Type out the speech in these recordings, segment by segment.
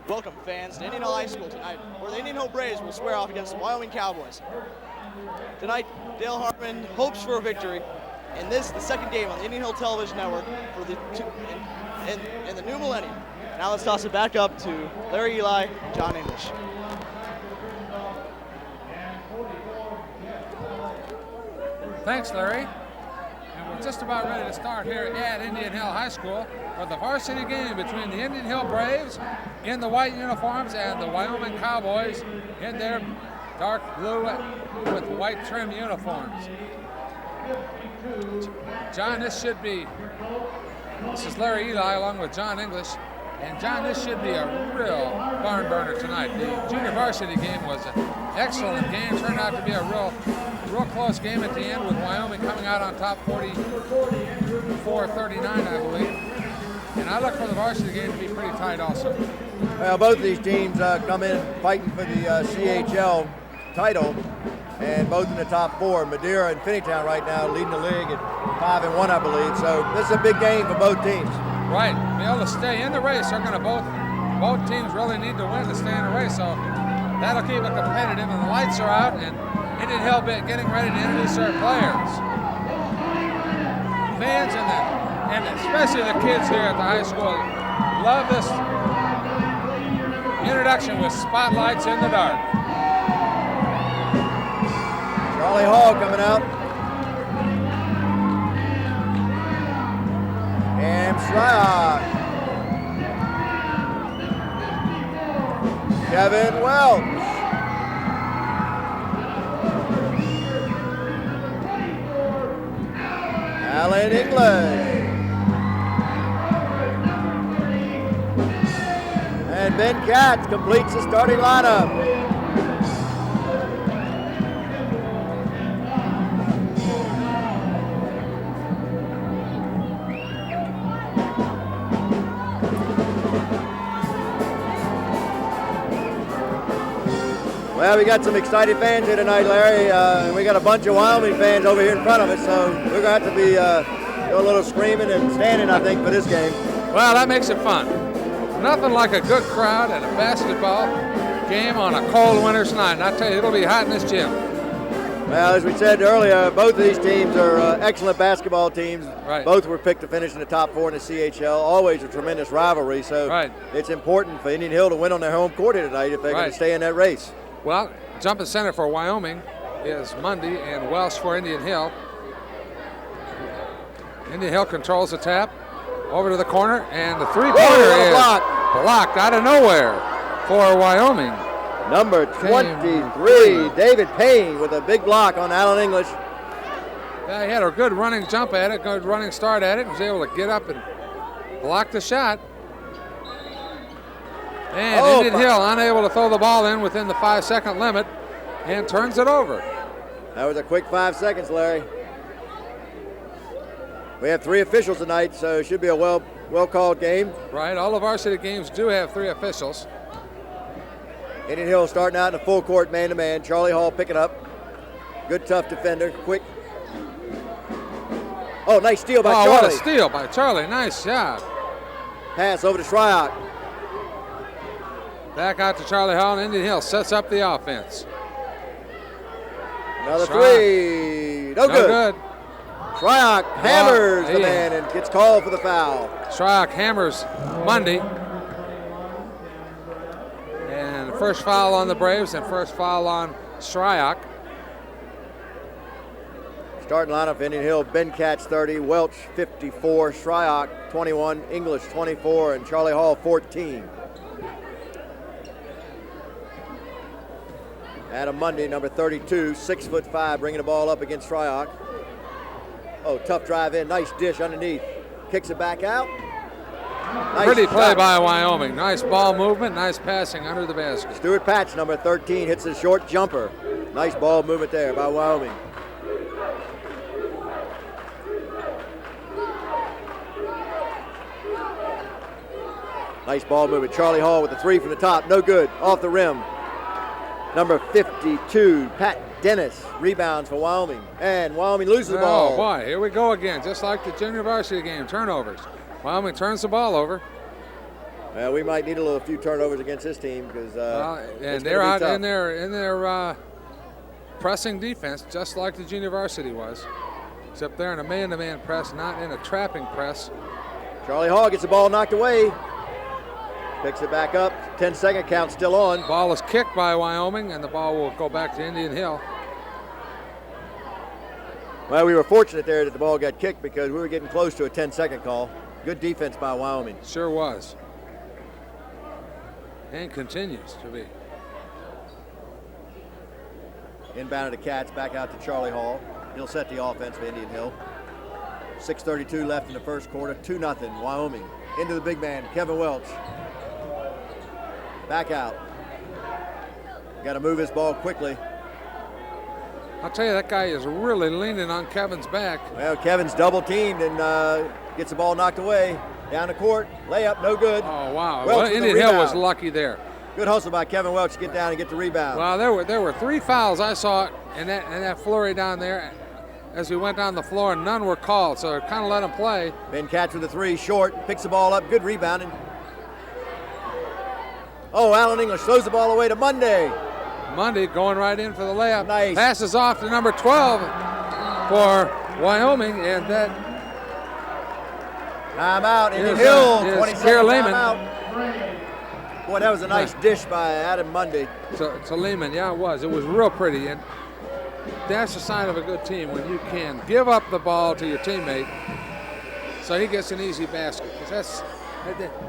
Welcome, fans, to Indian Hill High School tonight, where the Indian Hill Braves will square off against the Wyoming Cowboys. Tonight, Dale Hartman hopes for a victory, and this is the second game on the Indian Hill Television Network for the in the new millennium. Now let's toss it back up to Larry Eli and John English. Thanks, Larry. And we're just about ready to start here at Indian Hill High School for the varsity game between the Indian Hill Braves in the white uniforms and the Wyoming Cowboys in their dark blue with white trim uniforms. John, this is Larry Eli along with John English. And John, this should be a real barn burner tonight. The junior varsity game was an excellent game. Turned out to be a real close game at the end, with Wyoming coming out on top 44-39, I believe. And I look for the varsity game to be pretty tight also. Well, both of these teams come in fighting for the CHL title, and both in the top four. Madeira and Finneytown right now leading the league at 5-1, I believe. So this is a big game for both teams. Right, be able to stay in the race. They're going to both teams really need to win to stay in the race. So that'll keep it competitive. And the lights are out, and Indian Hill getting ready to introduce their players. Fans and especially the kids here at the high school love this introduction with spotlights in the dark. Charlie Hall coming out. And Schreier. Kevin Welch. Alan English. And Ben Katz completes the starting lineup. Well, we got some excited fans here tonight, Larry. We got a bunch of Wyoming fans over here in front of us, so we're going to have to be do a little screaming and standing, I think, for this game. Well, that makes it fun. Nothing like a good crowd at a basketball game on a cold winter's night. And I tell you, it'll be hot in this gym. Well, as we said earlier, both of these teams are excellent basketball teams. Right. Both were picked to finish in the top four in the CHL. Always a tremendous rivalry, so It's important for Indian Hill to win on their home court here tonight if they're going to stay in that race. Well, jumping center for Wyoming is Mundy, and Welsh for Indian Hill. Indian Hill controls the tap over to the corner, and the three-pointer is blocked out of nowhere for Wyoming. Number 23, David Payne, with a big block on Alan English. Yeah, he had a good running jump at it, good running start at it, was able to get up and block the shot. And Indian Hill unable to throw the ball in within the 5-second limit and turns it over. That was a quick 5 seconds, Larry. We have 3 officials tonight, so it should be a well-called game. Right, all the varsity games do have 3 officials. Indian Hill starting out in a full court man-to-man. Charlie Hall picking up. Good, tough defender, quick. Oh, nice steal by Charlie. Oh, what a steal by Charlie, nice job. Pass over to Schreier. Back out to Charlie Hall, and Indian Hill sets up the offense. Another three. No good. Shryock hammers the man and gets called for the foul. Shryock hammers Mundy. And first foul on the Braves and first foul on Shryock. Starting lineup, Indian Hill, Ben Katz 30, Welch 54, Shryock 21, English 24, and Charlie Hall 14. Adam Mundy, number 32, 6'5", bringing the ball up against Shryock. Oh, tough drive in, nice dish underneath. Kicks it back out. Nice Pretty play by Wyoming. Nice ball movement, nice passing under the basket. Stuart Patch, number 13, hits a short jumper. Nice ball movement there by Wyoming. Nice ball movement. Charlie Hall with the three from the top, no good, off the rim. Number 52, Pat Dennis, rebounds for Wyoming. And Wyoming loses the ball. Oh, boy, here we go again, just like the junior varsity game, turnovers. Wyoming turns the ball over. Well, we might need a few turnovers against this team because and they're out in their pressing defense, just like the junior varsity was, except they're in a man-to-man press, not in a trapping press. Charlie Hall gets the ball knocked away. Picks it back up. 10-second count still on. Ball is kicked by Wyoming, and the ball will go back to Indian Hill. Well, we were fortunate there that the ball got kicked because we were getting close to a 10-second call. Good defense by Wyoming. Sure was. And continues to be. Inbound to the Cats, back out to Charlie Hall. He'll set the offense for Indian Hill. 6:32 left in the first quarter. 2-0 Wyoming. Into the big man, Kevin Welch. Back out. Got to move his ball quickly. I'll tell you, that guy is really leaning on Kevin's back. Well, Kevin's double teamed and gets the ball knocked away. Down the court, layup, no good. Oh, wow. Welch Well, with the Indian Hill was rebound. lucky there. Good hustle by Kevin Welch to get down and get the rebound. Well, there were 3 fouls I saw in that flurry down there as we went down the floor, and none were called, so kind of let him play. Ben Katz with the 3, short, picks the ball up, good rebounding. Oh, Alan English throws the ball away to Monday. Monday going right in for the layup. Nice. Passes off to number 12 for Wyoming, and that Timeout, Indian is, Hill, is 20 Kier second Lehman. timeout. Boy, that was a nice dish by Adam Monday. to Lehman. Yeah, it was. It was real pretty, and that's a sign of a good team when you can give up the ball to your teammate so he gets an easy basket. Because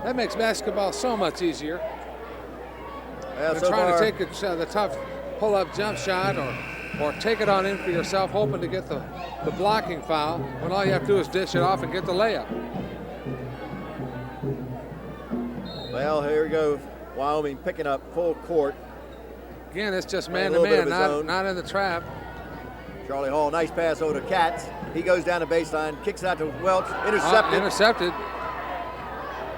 that makes basketball so much easier Well, than so trying far, to take the tough pull-up jump shot or take it on in for yourself, hoping to get the blocking foul when all you have to do is dish it off and get the layup. well, here we go. Wyoming picking up full court. Again, it's just Playing a little bit man-to-man, of his own. not in the trap. Charlie Hall, nice pass over to Katz. He goes down the baseline, kicks it out to Welch, intercepted. Intercepted.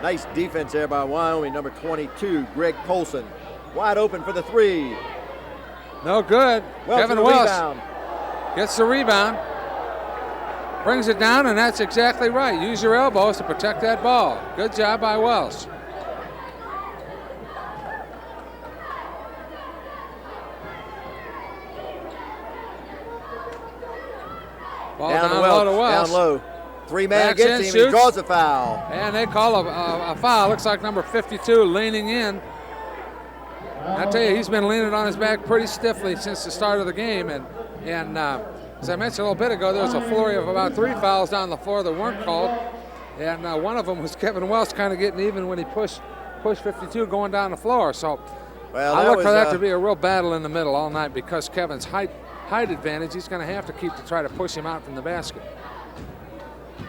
Nice defense there by Wyoming, number 22, Greg Colson. Wide open for the 3. No good. Welch Kevin with the Welch rebound. gets the rebound, brings it down, and that's exactly right. Use your elbows to protect that ball. Good job by Welch. Ball Down down to low to Welch, Welch. down low. 3-man Backs in, against him, he shoots. draws a foul. And they call a foul. Looks like number 52 leaning in. I tell you, he's been leaning on his back pretty stiffly since the start of the game. And as I mentioned a little bit ago, there was a flurry of about 3 fouls down the floor that weren't called. And one of them was Kevin Welch kind of getting even when he pushed 52 going down the floor. So Well, I look for that was, to be a real battle in the middle all night because Kevin's height advantage, he's going to have to keep to try to push him out from the basket.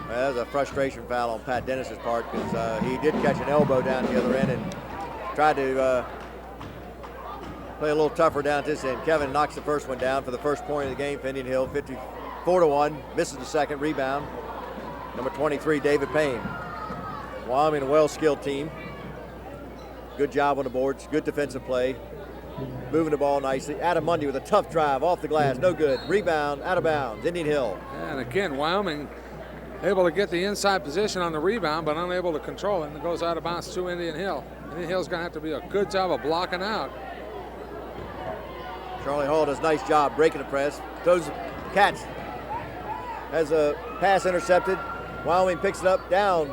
Well, that was a frustration foul on Pat Dennis's part because he did catch an elbow down the other end and tried to play a little tougher down at this end. Kevin knocks the first one down for the first point of the game for Indian Hill, 54-1. Misses the second rebound. Number 23, David Payne. Wyoming, a well-skilled team. Good job on the boards, good defensive play. Moving the ball nicely. Adam Mundy with a tough drive off the glass, no good. Rebound, out of bounds, Indian Hill. And again, Wyoming able to get the inside position on the rebound, but unable to control it, and it goes out of bounds to Indian Hill. Indian Hill's going to have to do a good job of blocking out. Charlie Hall does a nice job breaking the press. Throws Katz. Has a pass intercepted. Wyoming picks it up, down.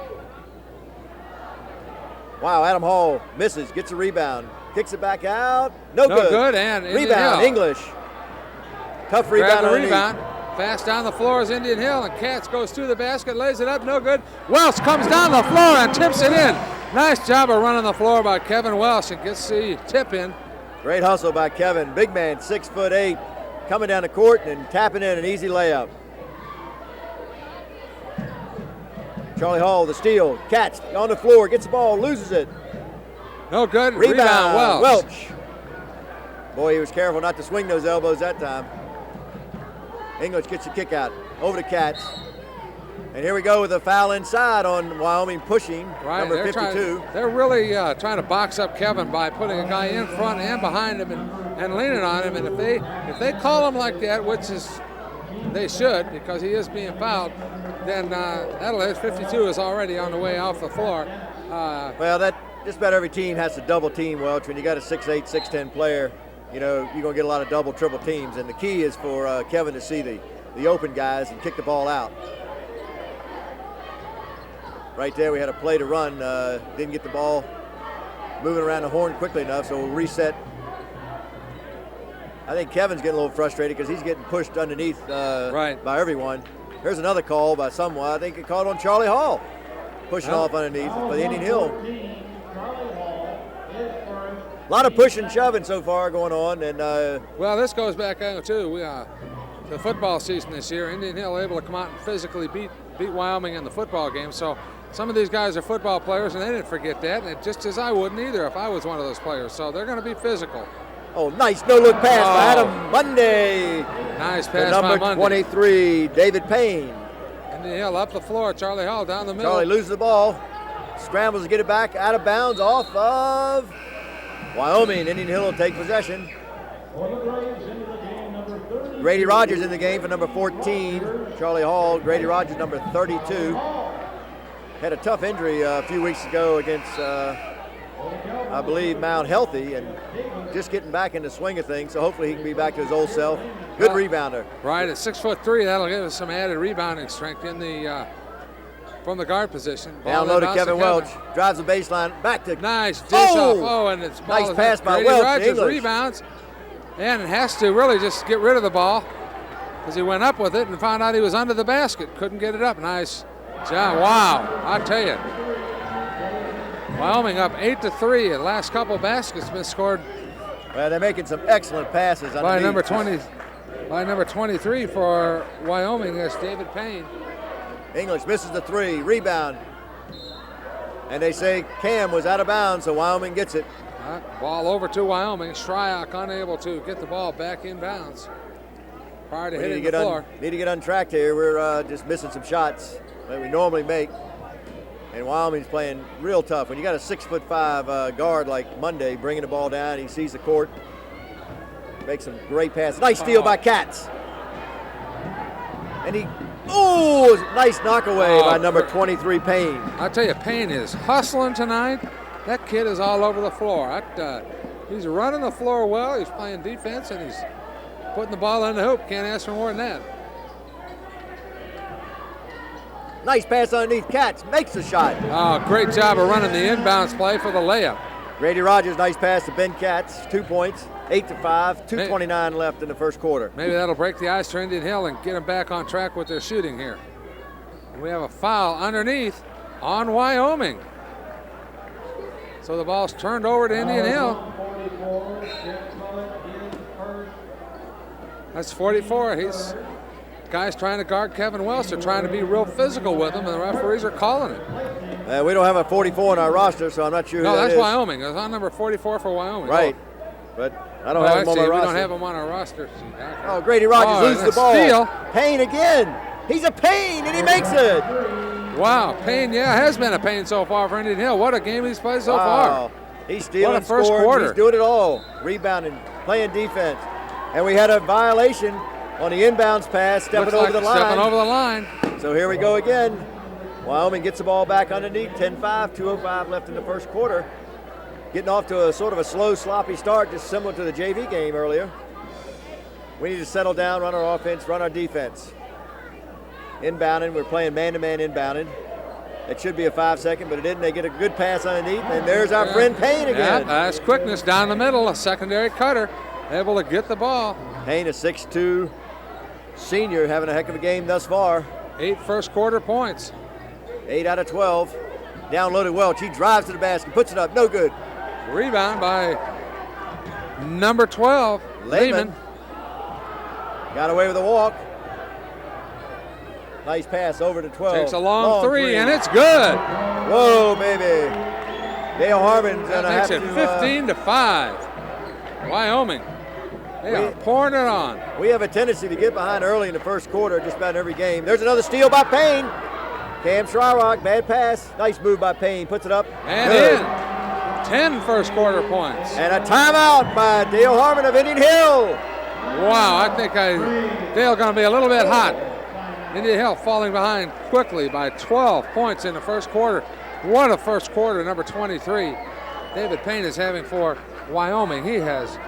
Wow, Adam Hall misses, gets a rebound. Kicks it back out. No good. good, and Indian Rebound, Hill. English. Tough Grab rebound the underneath. rebound. Fast down the floor is Indian Hill, and Katz goes to the basket, lays it up, no good. Welch comes down the floor and tips it in. Nice job of running the floor by Kevin Welch and gets the tip in. Great hustle by Kevin. Big man, 6'8", coming down the court and tapping in an easy layup. Charlie Hall, the steal. Katz on the floor, gets the ball, loses it. No good. Rebound, Welch. Welch. Boy, he was careful not to swing those elbows that time. English gets the kick out. Over to Katz. And here we go with a foul inside on Wyoming pushing, Right, number they're 52. They're really trying to box up Kevin by putting a guy in front and behind him and leaning on him. And if they call him like that, which is they should because he is being fouled, then that'll hit. 52 is already on the way off the floor. Well, just about every team has to double team Welch. When you got a 6'8", 6'10" player, you know, you're going to get a lot of double, triple teams. And the key is for Kevin to see the open guys and kick the ball out. Right there, we had a play to run. Didn't get the ball moving around the horn quickly enough, so we'll reset. I think Kevin's getting a little frustrated because he's getting pushed underneath by everyone. Here's another call by someone. I think it called on Charlie Hall, pushing off underneath for the Indian Hill. A lot of pushing and shoving so far going on. And well, this goes back to the football season this year. Indian Hill able to come out and physically beat Wyoming in the football game. So some of these guys are football players, and they didn't forget that, and just as I wouldn't either if I was one of those players. So they're going to be physical. Oh, nice no-look pass by Adam Monday. Nice pass by Monday. Number 23, David Payne. Indian Hill up the floor. Charlie Hall down the middle. Charlie loses the ball. Scrambles to get it back out of bounds off of Wyoming. Indian Hill will take possession. Grady Rogers in the game for number 14. Charlie Hall. Grady Rogers, number 32. Had a tough injury a few weeks ago against, I believe, Mount Healthy, and just getting back in the swing of things, so hopefully he can be back to his old self. Good rebounder. Right, at 6'3", that'll give us some added rebounding strength in the from the guard position. Down low to Kevin Welch. Drives the baseline back to. Nice dish off. Oh, and it's nice pass by Welch. Rogers rebounds, and has to really just get rid of the ball because he went up with it and found out he was under the basket. Couldn't get it up. Nice job. Wow, I tell you. Wyoming up 8-3. The last couple baskets been scored. Well, they're making some excellent passes by number 20. By number 23 for Wyoming, that's David Payne. English misses the three. Rebound. And they say Cam was out of bounds, so Wyoming gets it. Ball over to Wyoming. Shryock unable to get the ball back in bounds prior to hitting the floor. Need to get untracked here. We're just missing some shots that we normally make. And Wyoming's playing real tough. When you got a 6'5" guard like Monday bringing the ball down, he sees the court, makes some great passes. Nice steal by Katz. And nice knockaway by number 23, Payne. I tell you, Payne is hustling tonight. That kid is all over the floor. He's running the floor well. He's playing defense, and he's putting the ball in the hoop. Can't ask for more than that. Nice pass underneath. Katz makes the shot. Oh, great job of running the inbounds play for the layup. Grady Rogers, nice pass to Ben Katz. 2 points, 8-5, 2:29 left in the first quarter. Maybe that'll break the ice for Indian Hill and get them back on track with their shooting here. And we have a foul underneath on Wyoming. So the ball's turned over to Indian Hill. That's 44. Guys trying to guard Kevin Welch. They're trying to be real physical with him, and the referees are calling it. We don't have a 44 on our roster, so I'm not sure who that is. No, that's Wyoming. It's on number 44 for Wyoming. Right. But I don't have him on my roster. We don't have him on our roster. Oh, Grady Rogers loses the ball. Steal. Payne again. He's a Payne, and he makes it. Wow, Payne, has been a Payne so far for Indian Hill. What a game he's played so far. He's stealing, what a first scoring, quarter. He's doing it all. Rebounding, playing defense. And we had a violation on the inbounds pass, stepping over the line. So here we go again. Wyoming gets the ball back underneath, 10-5, 2:05 left in the first quarter. Getting off to a sort of a slow, sloppy start, just similar to the JV game earlier. We need to settle down, run our offense, run our defense. Inbounding, we're playing man-to-man inbounding. It should be a 5-second, but it didn't. They get a good pass underneath, and there's our friend Payne again. Yeah, that's quickness down the middle, a secondary cutter, able to get the ball. Payne, a 6'2" senior, having a heck of a game thus far. 8 first quarter points. 8 out of 12. Down low to Welch. He drives to the basket, puts it up, no good. Rebound by number 12, Lehman. Got away with a walk. Nice pass over to 12. Takes a long three, and it's good. Whoa, baby. Dale Harmon's going to have to. Makes it 15-5. Wyoming. They are pouring it on. We have a tendency to get behind early in the first quarter just about in every game. There's another steal by Payne. Cam Shryock, bad pass. Nice move by Payne. Puts it up. And in. 10 first quarter points. And a timeout by Dale Harmon of Indian Hill. Wow, I think Dale going to be a little bit hot. Indian Hill falling behind quickly by 12 points in the first quarter. What a first quarter, number 23. David Payne is having for Wyoming. He has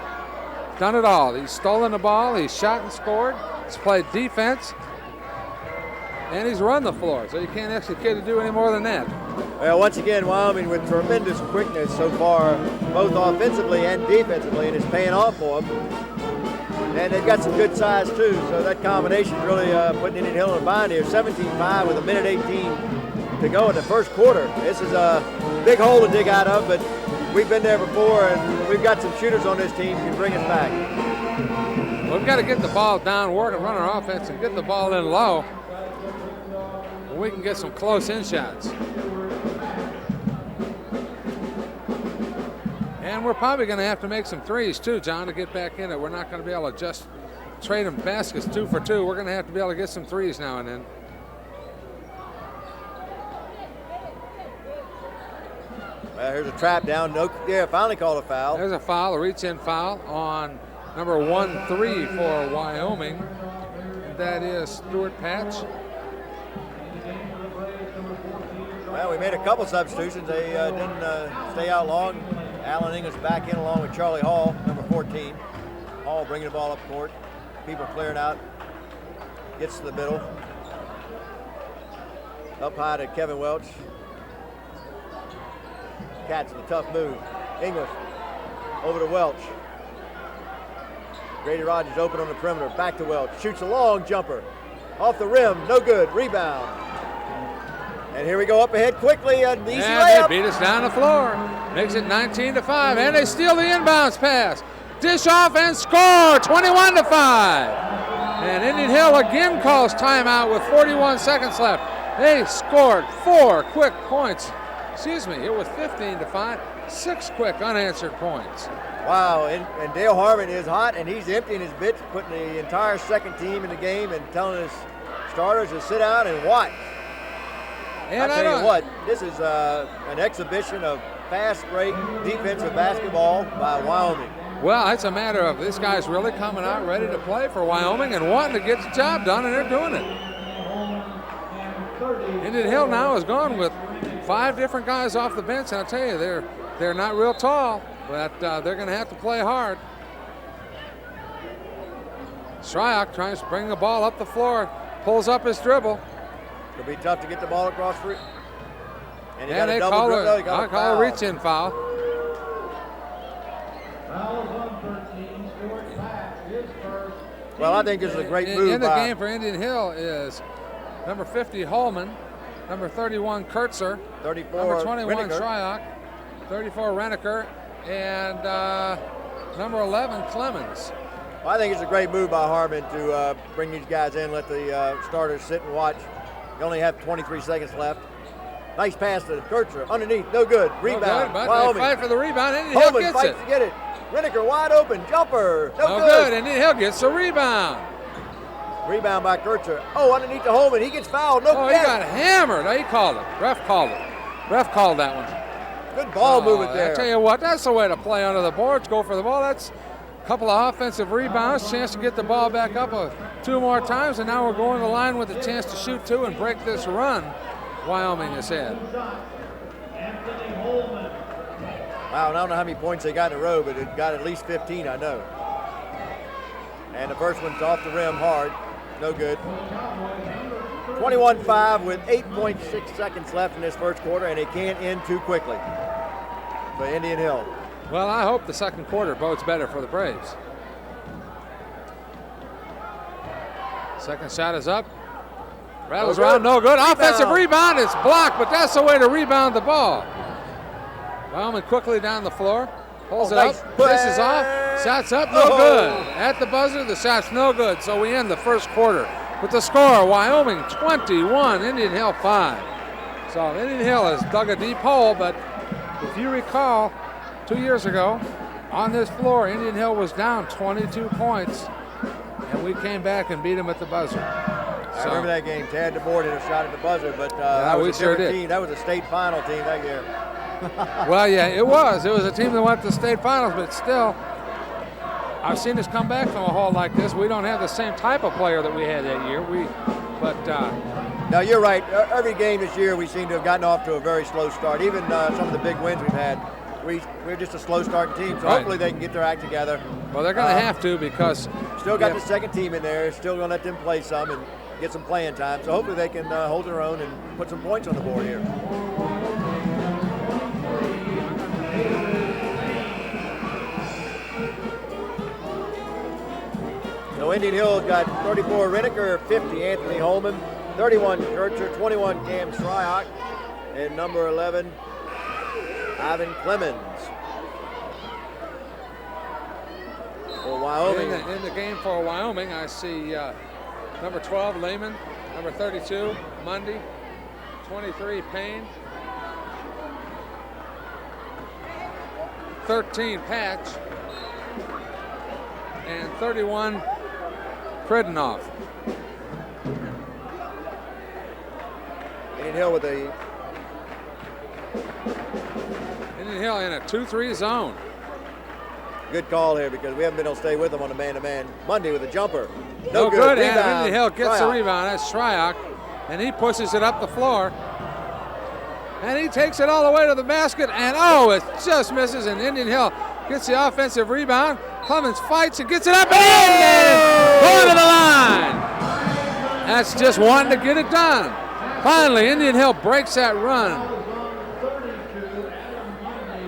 done it all. He's stolen the ball, he's shot and scored, he's played defense, and he's run the floor. So you can't ask a kid to do any more than that. Well, once again, Wyoming with tremendous quickness so far, both offensively and defensively, and it's paying off for them. And they've got some good size too, so that combination is really putting Indian Hill in a bind here. 17-5 with 1:18 to go in the first quarter. This is a big hole to dig out of, but we've been there before, and we've got some shooters on this team who can bring us back. We've got to get the ball down, work and run our offense, and get the ball in low. We can get some close-in shots. And we're probably going to have to make some threes too, John, to get back in it. We're not going to be able to just trade them baskets 2 for 2. We're going to have to be able to get some threes now and then. Well, here's a trap down. No, yeah, finally called a foul. There's a foul, a reach-in foul on number 1-3 for Wyoming. And that is Stuart Patch. Well, we made a couple substitutions. They didn't stay out long. Alan English back in along with Charlie Hall, number 14. Hall bringing the ball up court. People clearing out. Gets to the middle. Up high to Kevin Welch. Catch the tough move. English over to Welch. Grady Rogers open on the perimeter. Back to Welch. Shoots a long jumper. Off the rim. No good. Rebound. And here we go up ahead quickly. An easy layup. They beat us down the floor. Makes it 19-5. And they steal the inbounds pass. Dish off and score. 21-5. And Indian Hill again calls timeout with 41 seconds left. They scored 4 quick points. Excuse me, it was 15-5. 6 quick unanswered points. Wow, and Dale Harmon is hot, and he's emptying his bits, putting the entire second team in the game and telling his starters to sit down and watch. And I tell you what, this is an exhibition of fast break defensive basketball by Wyoming. Well, it's a matter of this guy's really coming out ready to play for Wyoming and wanting to get the job done, and they're doing it. Indian Hill now is gone with 5 different guys off the bench, and I'll tell you, they're not real tall, but they're going to have to play hard. Shryock tries to bring the ball up the floor, pulls up his dribble. It'll be tough to get the ball across for it. And they call a reach-in foul. Well, I think this is a great move. In the game for Indian Hill is number 50 Holman, number 31 Kurtzer, 34 number 21 Renneker. Shryock, 34 Renneker, and number 11 Clemens. Well, I think it's a great move by Harmon to bring these guys in, let the starters sit and watch. You only have 23 seconds left. Nice pass to Kurtzer. Underneath, no good. Rebound. No good, but Wyoming. they fight for the rebound. Indian Hill gets fights it. to get it. Renneker wide open. Jumper. No good. Indian Hill gets the rebound. Rebound by Kurtzer. Oh, underneath to Holman. He gets fouled. No good. He got hammered. He called it. Ref called it. Ref called that one. Good ball movement there. I tell you what, that's the way to play under the boards. Go for the ball. That's a couple of offensive rebounds, chance to get the ball back up 2 more times, and now we're going to the line with a chance to shoot 2 and break this run Wyoming has had. Wow, I don't know how many points they got in a row, but it got at least 15, I know. And the first one's off the rim hard. No good. 21-5 with 8.6 seconds left in this first quarter, and it can't end too quickly for Indian Hill. Well, I hope the second quarter bodes better for the Braves. Second shot is up. Rattles around, no good. Offensive rebound, it's blocked, but that's the way to rebound the ball. Wyoming quickly down the floor, pulls it up, dishes off, shots up, no good. At the buzzer, the shot's no good, so we end the first quarter with the score, Wyoming 21, Indian Hill 5. So Indian Hill has dug a deep hole, but if you recall, 2 years ago, on this floor, Indian Hill was down 22 points, and we came back and beat them at the buzzer. I remember that game. Tad DeBoer did a shot at the buzzer, but that was a different team. That was a state final team that year. Well, yeah, it was. It was a team that went to the state finals, but still, I've seen us come back from a hole like this. We don't have the same type of player that we had that year. No, you're right. Every game this year, we seem to have gotten off to a very slow start. Even some of the big wins we've had, we're just a slow starting team, so Right. hopefully they can get their act together. Well, they're going to have to because Still got the second team in there, still going to let them play some and get some playing time. So hopefully they can hold their own and put some points on the board here. So Indian Hill's got 34 Reniker, 50 Anthony Holman, 31 Kircher, 21 Cam Shryock, and number 11 Ivan Clemens. For Wyoming. In the game for Wyoming, I see number 12 Lehman, number 32 Mundy, 23 Payne, 13 Patch, and 31 Predinoff. Indian Hill with a Indian Hill in a 2-3 zone. good call here because we haven't been able to stay with them on the man-to-man. Monday with a jumper. No good, and Rebound. Indian Hill gets the Shryock. rebound. That's Shryock, and he pushes it up the floor. And he takes it all the way to the basket, and oh, it just misses, and Indian Hill gets the offensive rebound. Clemens fights and gets it up and in, and going to the line. That's just one to get it done. Finally, Indian Hill breaks that run.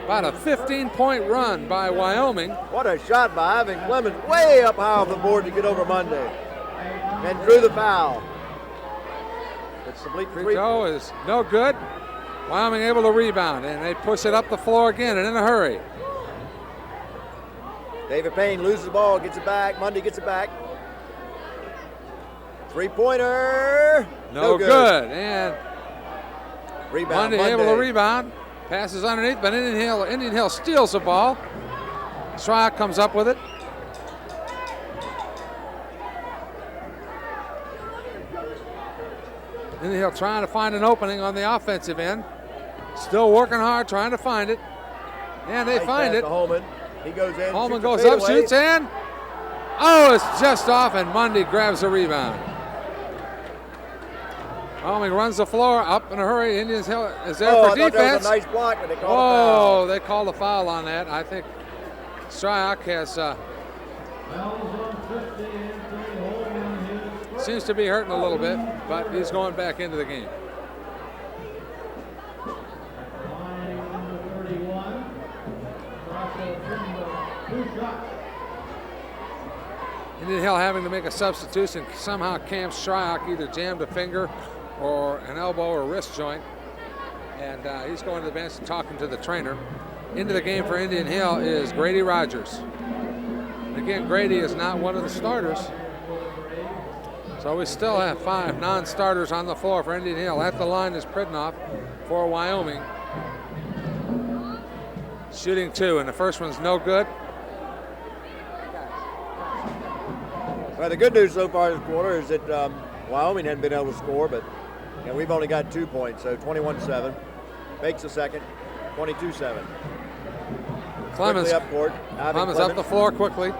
About a 15-point run by Wyoming. What a shot by Ivan Clemens, way up high off the board to get over Monday. And drew the foul. It's the bleak Free throw is no good. Wyoming able to rebound, and they push it up the floor again and in a hurry. David Payne loses the ball, gets it back. Monday gets it back. Three-pointer. No good. And Rebound. Monday able to rebound. Passes underneath, but Indian Hill steals the ball. Shryock comes up with it. Indian Hill trying to find an opening on the offensive end. Still working hard, trying to find it. And they find it. Holman. He goes in. Holman goes up, shoots, and oh, it's just off, and Mundy grabs the rebound. Wyoming runs the floor up in a hurry. Indians Hill is there for defense. That was a nice block, but they called a foul. They called a foul on that. I think Shryock has seems to be hurting a little bit, but he's going back into the game. Indian Hill having to make a substitution. Somehow Cam Shryock either jammed a finger or an elbow or wrist joint, and he's going to the bench and talking to the trainer. Into the game for Indian Hill is Grady Rogers. And again, Grady is not one of the starters. So we still have 5 non-starters on the floor for Indian Hill. At the line is Predinoff for Wyoming. Shooting 2, and the first one's no good. Well, the good news so far this quarter is that Wyoming hadn't been able to score, but we've only got 2 points, so 21-7. Makes the second, 22-7. Clemens up court. Clemens up the floor quickly.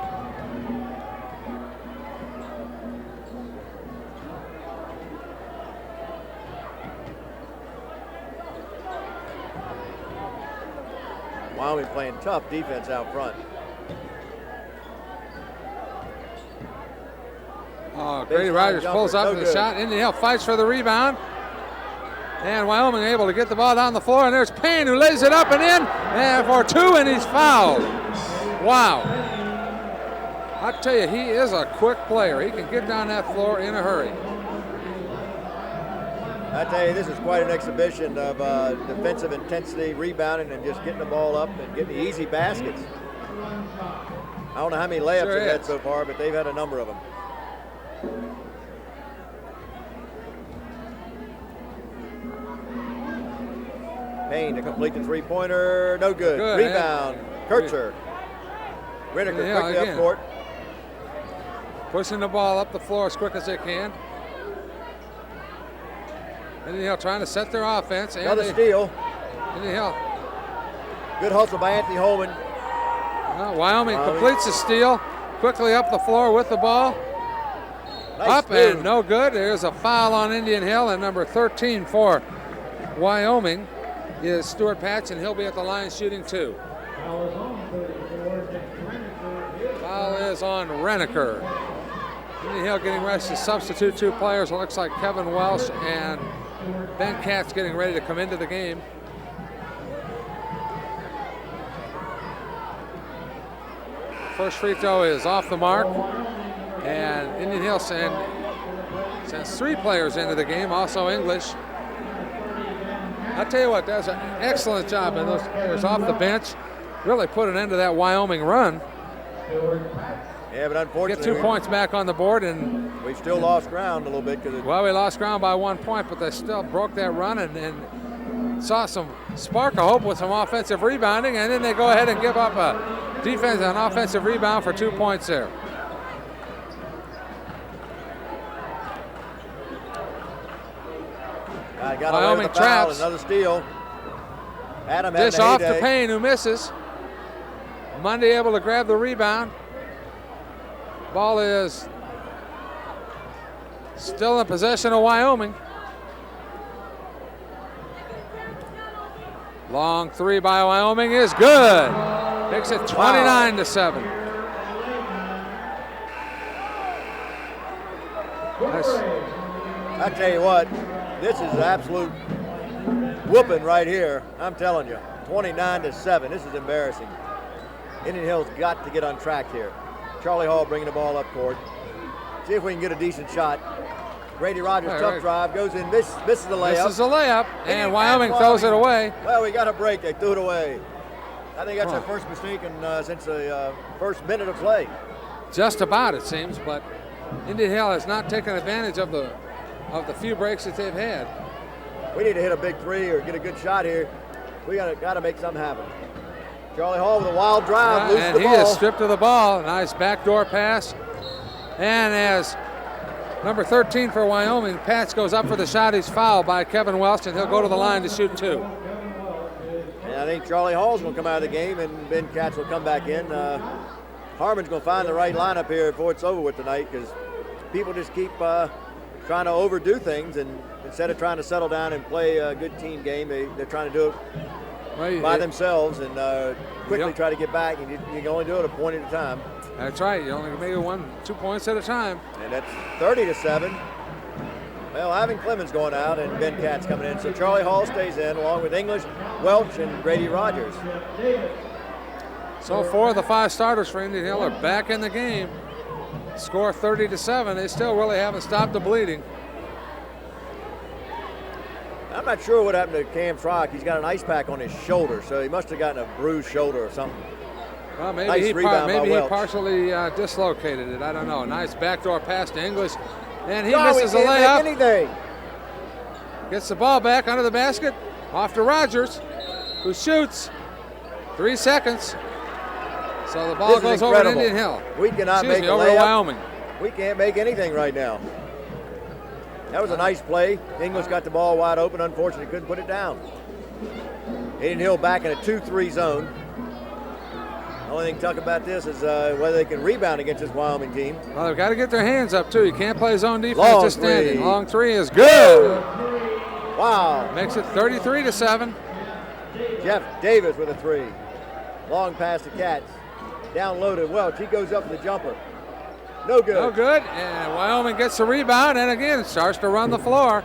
Wyoming playing tough defense out front. Oh, Grady Rogers pulls up to the shot. Indian Hill fights for the rebound. And Wyoming able to get the ball down the floor. And there's Payne who lays it up and in and for 2, and he's fouled. Wow. I tell you, he is a quick player. He can get down that floor in a hurry. I tell you, this is quite an exhibition of defensive intensity, rebounding, and just getting the ball up and getting the easy baskets. I don't know how many layups they've had so far, but they've had a number of them. Payne to complete the three-pointer, no good. Rebound, Kircher. Reniker quickly up court. Pushing the ball up the floor as quick as they can. Indian Hill trying to set their offense. Another steal. Indian Hill. Good hustle by Anthony Holman. Wyoming completes the steal. Quickly up the floor with the ball. Nice up move. And no good. There's a foul on Indian Hill, and number 13 for Wyoming is Stuart Patch, and he'll be at the line shooting 2. Foul is on Reniker. Indian Hill getting ready to substitute 2 players. It looks like Kevin Welsh and Ben Katz getting ready to come into the game. First free throw is off the mark. And Indian Hill sends 3 players into the game, also English. I'll tell you what, does an excellent job, and those players off the bench really put an end to that Wyoming run. Yeah, but unfortunately, get 2 points back on the board, and we still lost ground a little bit. Well, we lost ground by 1 point, but they still broke that run and saw some spark of hope with some offensive rebounding, and then they go ahead and give up an offensive rebound for 2 points there. Wyoming traps. Another steal. Adam dish off to Payne, who misses. Mundy able to grab the rebound. Ball is still in possession of Wyoming. Long 3 by Wyoming is good. Makes it 29-7. I tell you what, this is an absolute whooping right here. I'm telling you, 29-7. This is embarrassing. Indian Hill's got to get on track here. Charlie Hall bringing the ball up court. See if we can get a decent shot. Grady Rogers, tough drive, goes in, misses the layup. Misses the layup, and Wyoming throws it away. Well, we got a break. They threw it away. I think that's our first mistake since the first minute of play. Just about, it seems, but Indian Hill has not taken advantage of the few breaks that they've had. We need to hit a big 3 or get a good shot here. We got to make something happen. Charlie Hall with a wild drive, loses the ball. And he is stripped of the ball. Nice backdoor pass. And as number 13 for Wyoming, Pats goes up for the shot. He's fouled by Kevin Welsh, and he'll go to the line to shoot 2. And I think Charlie Hall's going to come out of the game, and Ben Katz will come back in. Harmon's going to find the right lineup here before it's over with tonight, because people just keep trying to overdo things, and instead of trying to settle down and play a good team game, they're trying to do it by themselves and quickly try to get back, and you can only do it a point at a time. That's right. You only make it 2 points at a time. And that's 30-7. Well, Ivan Clemens going out and Ben Katz coming in. So Charlie Hall stays in along with English, Welch, and Grady Rogers. So 4 of the 5 starters for Indian Hill are back in the game. Score 30-7. They still really haven't stopped the bleeding. I'm not sure what happened to Cam Frock. He's got an ice pack on his shoulder, so he must have gotten a bruised shoulder or something. Well, maybe nice he Welch. partially dislocated it. I don't know. Nice backdoor pass to English, and he No, misses a he can't layup. make anything. Gets the ball back under the basket, off to Rogers, who shoots. 3 seconds. So the ball goes over to Indian Hill. We cannot make a over layup. to Wyoming. We can't make anything right now. That was a nice play. English got the ball wide open. Unfortunately, couldn't put it down. Indian Hill back in a 2-3 zone. The only thing tough about this is whether they can rebound against this Wyoming team. Well, they've got to get their hands up, too. You can't play zone defense Long just standing. 3. Long 3 is good. Wow. Makes it 33-7. Jeff Davis with a 3. Long pass to Katz. Down low to Welch. He goes up for the jumper. No good. No good. And Wyoming gets the rebound and again starts to run the floor.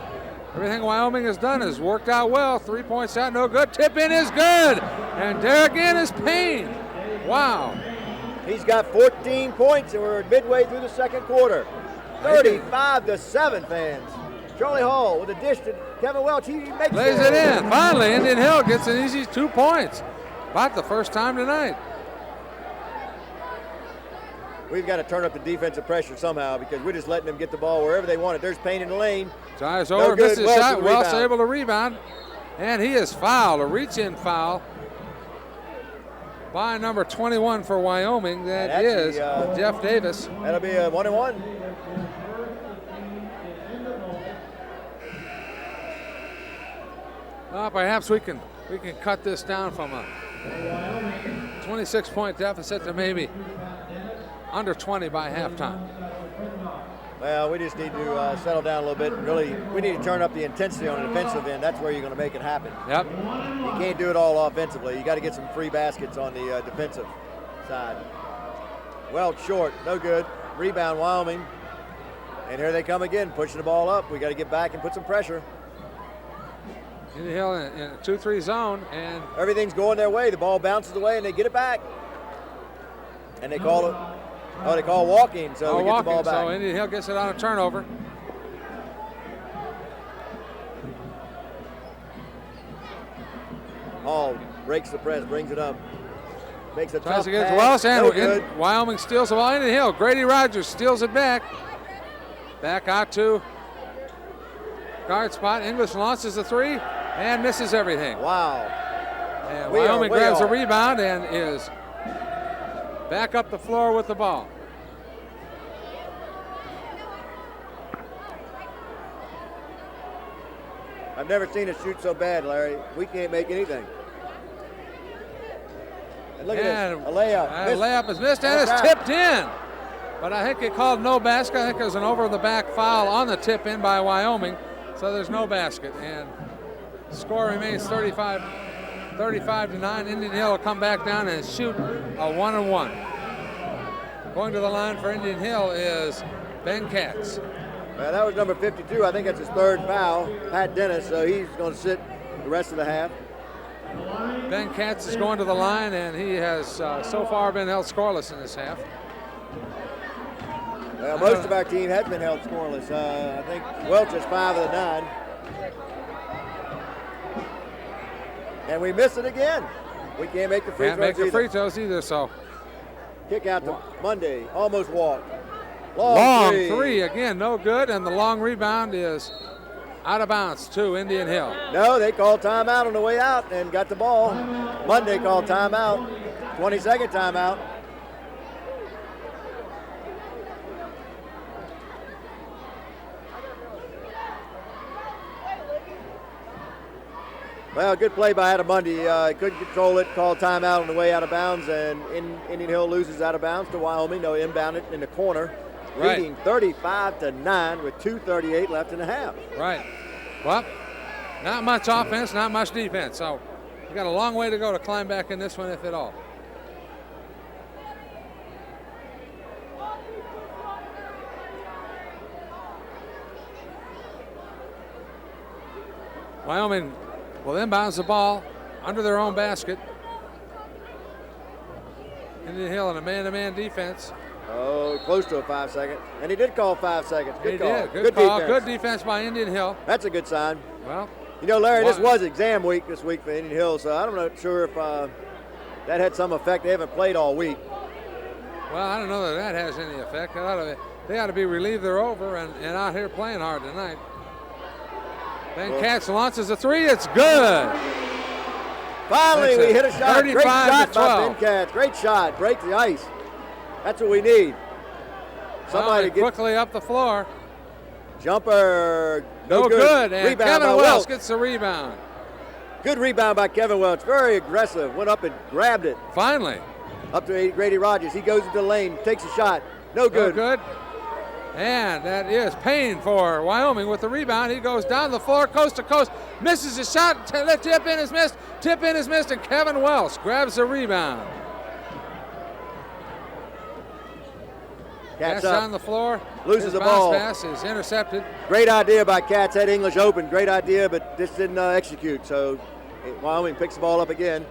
Everything Wyoming has done has worked out well. 3-point shot, no good. Tip in is good. And there again is Payne. Wow. He's got 14 points and we're midway through the second quarter. 35-7, fans. Charlie Hall with a dish to Kevin Welch. He makes Lays it in. Finally, Indian Hill gets an easy 2 points. About the first time tonight. We've got to turn up the defensive pressure somehow because we're just letting them get the ball wherever they want it. There's Payne in the lane. Drives over, misses his shot. Welch able to rebound. And he is fouled, a reach-in foul by number 21 for Wyoming. That is Jeff Davis. That'll be a 1-and-1. Perhaps we can cut this down from a 26-point deficit to maybe under 20 by halftime. Well, we just need to settle down a little bit. Really, we need to turn up the intensity on the defensive end. That's where you're going to make it happen. Yep. You can't do it all offensively. You got to get some free baskets on the defensive side. Welch short, no good. Rebound, Wyoming. And here they come again, pushing the ball up. We got to get back and put some pressure. Indian Hill in a 2-3 zone, and everything's going their way. The ball bounces away, and they get it back. And they call it. Oh, they call walking, so we get the ball back. So Indian Hill gets it on a turnover. Hall breaks the press, brings it up. Makes a Tries tough against pass. Wells, No and Wyoming steals the ball. Indian Hill, Grady Rogers steals it back. Back out to guard spot. English launches a three and misses everything. Wow. And Wyoming grabs a rebound and is back up the floor with the ball. I've never seen us shoot so bad, Larry. We can't make anything. And look at this, a layup. A layup is missed and it's tipped in. But I think it called no basket. I think there's an over-the-back foul on the tip in by Wyoming. So there's no basket. And the score remains 35 to 9. Indian Hill will come back down and shoot a 1-and-1. Going to the line for Indian Hill is Ben Katz. Well, that was number 52. I think that's his third foul, Pat Dennis, so he's going to sit the rest of the half. Ben Katz is going to the line, and he has so far been held scoreless in this half. Well, most of our team has been held scoreless. I think Welch is 5 of the 9. And we miss it again. We can't make the free throws. Can't make the free throws either, so. Kick out to Monday, almost walked. Long three again, no good, and the long rebound is out of bounds to Indian Hill. No, they called timeout on the way out and got the ball. Monday called timeout, 20-second timeout. Well, good play by Adam Mundy. Couldn't control it, called timeout on the way out of bounds, and Indian Hill loses out of bounds to Wyoming. They'll inbound it in the corner. Right. Leading 35 to 9 with 2:38 left in the half. Right. Well, not much offense, not much defense. So we got a long way to go to climb back in this one, if at all. Wyoming will inbounds the ball under their own basket. Indian Hill in a man-to-man defense. Oh, close to a 5-second. And he did call 5 seconds. Good call. Did. Good call. Defense. Good defense by Indian Hill. That's a good sign. Well, you know, Larry, this was exam week this week for Indian Hill, so I'm not sure if that had some effect. They haven't played all week. Well, I don't know that that has any effect. They ought to be relieved they're over and out here playing hard tonight. Ben Katz launches a three. It's good. Finally, we hit a shot. Great shot by 35-12. Ben Katz. Great shot. Break the ice. That's what we need. Somebody get quickly up the floor. Jumper. No good. And Rebound Kevin by Welch gets the rebound. Good rebound by Kevin Welch. Very aggressive. Went up and grabbed it. Finally. Up to Grady Rogers. He goes into the lane, takes a shot. No good. No good. And that is Payne for Wyoming with the rebound. He goes down the floor, coast to coast, misses his shot. Tip in is missed. Tip in is missed, and Kevin Welch grabs the rebound. Katz on the floor. Loses His the ball. Pass is intercepted. Great idea by Katz. Had English open. Great idea, but just didn't execute. So Wyoming picks the ball up again.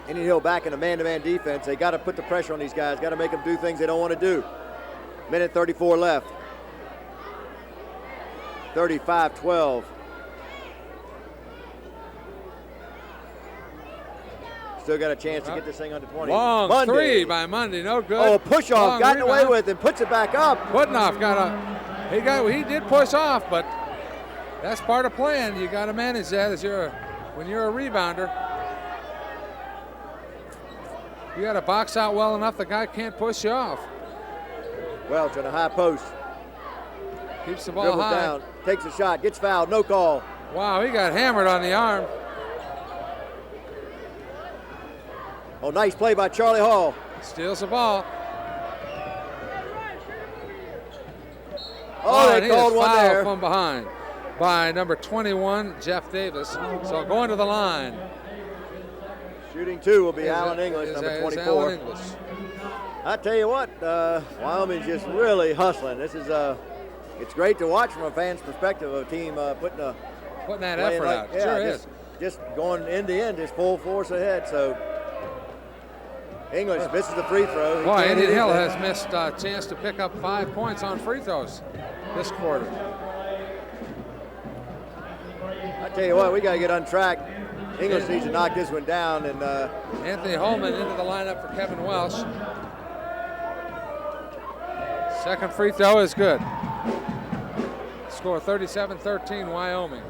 Indian Hill back in a man-to-man defense. They got to put the pressure on these guys. Got to make them do things they don't want to do. Minute 34 left. 35-12. Still got a chance to get this thing under 20. Long Monday. three by Monday, no good. Oh, push off, Long gotten away rebound. with and puts it back up. Putnoff he did push off, but that's part of playing. You got to manage that when you're a rebounder. You got to box out well enough the guy can't push you off. Welch on a high post. Keeps the ball Dribbles high. down, takes a shot, gets fouled, no call. Wow, he got hammered on the arm. Oh, nice play by Charlie Hall. Steals the ball. Oh, and they he is called one fouled there. from behind by number 21, Jeff Davis. So going to the line. Shooting 2 will be is- Alan English, is- number is 24. Alan English. I tell you what, Wyoming's just really hustling. This is it's great to watch from a fan's perspective of a team putting that playing effort like- out. Yeah, Sure just, is. just going end to end, just full force ahead. So English misses the free throw. He Boy, can't Indian hit Hill anything. has missed a chance to pick up 5 points on free throws this quarter. I tell you what, we got to get on track. English needs to knock this one down, and Anthony Holman into the lineup for Kevin Welsh. Second free throw is good. Score 37-13 Wyoming.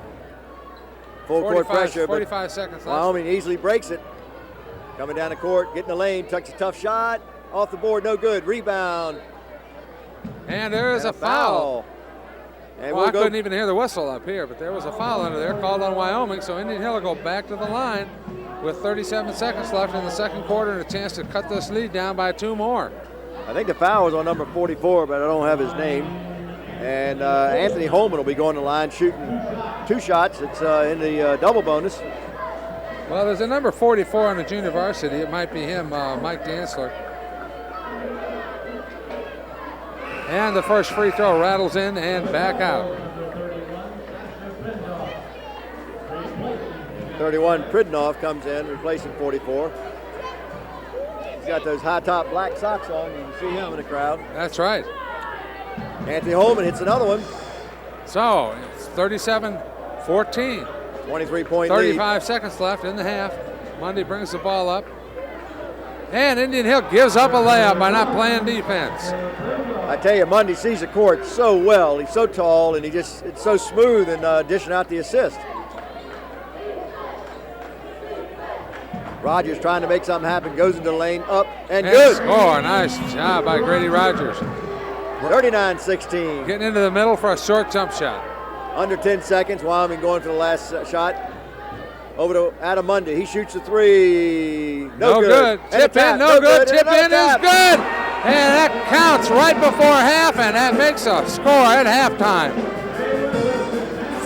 full court pressure. But 45 seconds left. Wyoming easily breaks it. Coming down the court, getting the lane, tucks a tough shot. Off the board, no good. Rebound. And there is And a foul. And Well, I we'll go. couldn't even hear the whistle up here, but there was a foul under there called on Wyoming, so Indian Hill will go back to the line with 37 seconds left in the second quarter and a chance to cut this lead down by 2 more. I think the foul was on number 44, but I don't have his name. And Anthony Holman will be going to the line shooting 2 shots. It's in the double bonus. Well, there's a number 44 on the junior varsity. It might be him, Mike Dantzler. And the first free throw rattles in and back out. 31, Pridnoff comes in, replacing 44. He's got those high top black socks on. You can see him in the crowd. That's right. Anthony Holman hits another one. So it's 37-14. 23-point lead. 35 seconds left in the half. Mundy brings the ball up. And Indian Hill gives up a layup by not playing defense. I tell you, Mundy sees the court so well. He's so tall, and it's so smooth in dishing out the assist. Rogers trying to make something happen, goes into the lane, up, and good. Score. Nice job by Grady Rogers. 39-16. Getting into the middle for a short jump shot. Under 10 seconds, Wyoming going for the last shot. Over to Adam Mundy. He shoots a 3. No good. And a Tip tap. in, no good. And Tip another in tap. is good. And that counts right before half, and that makes a score at halftime.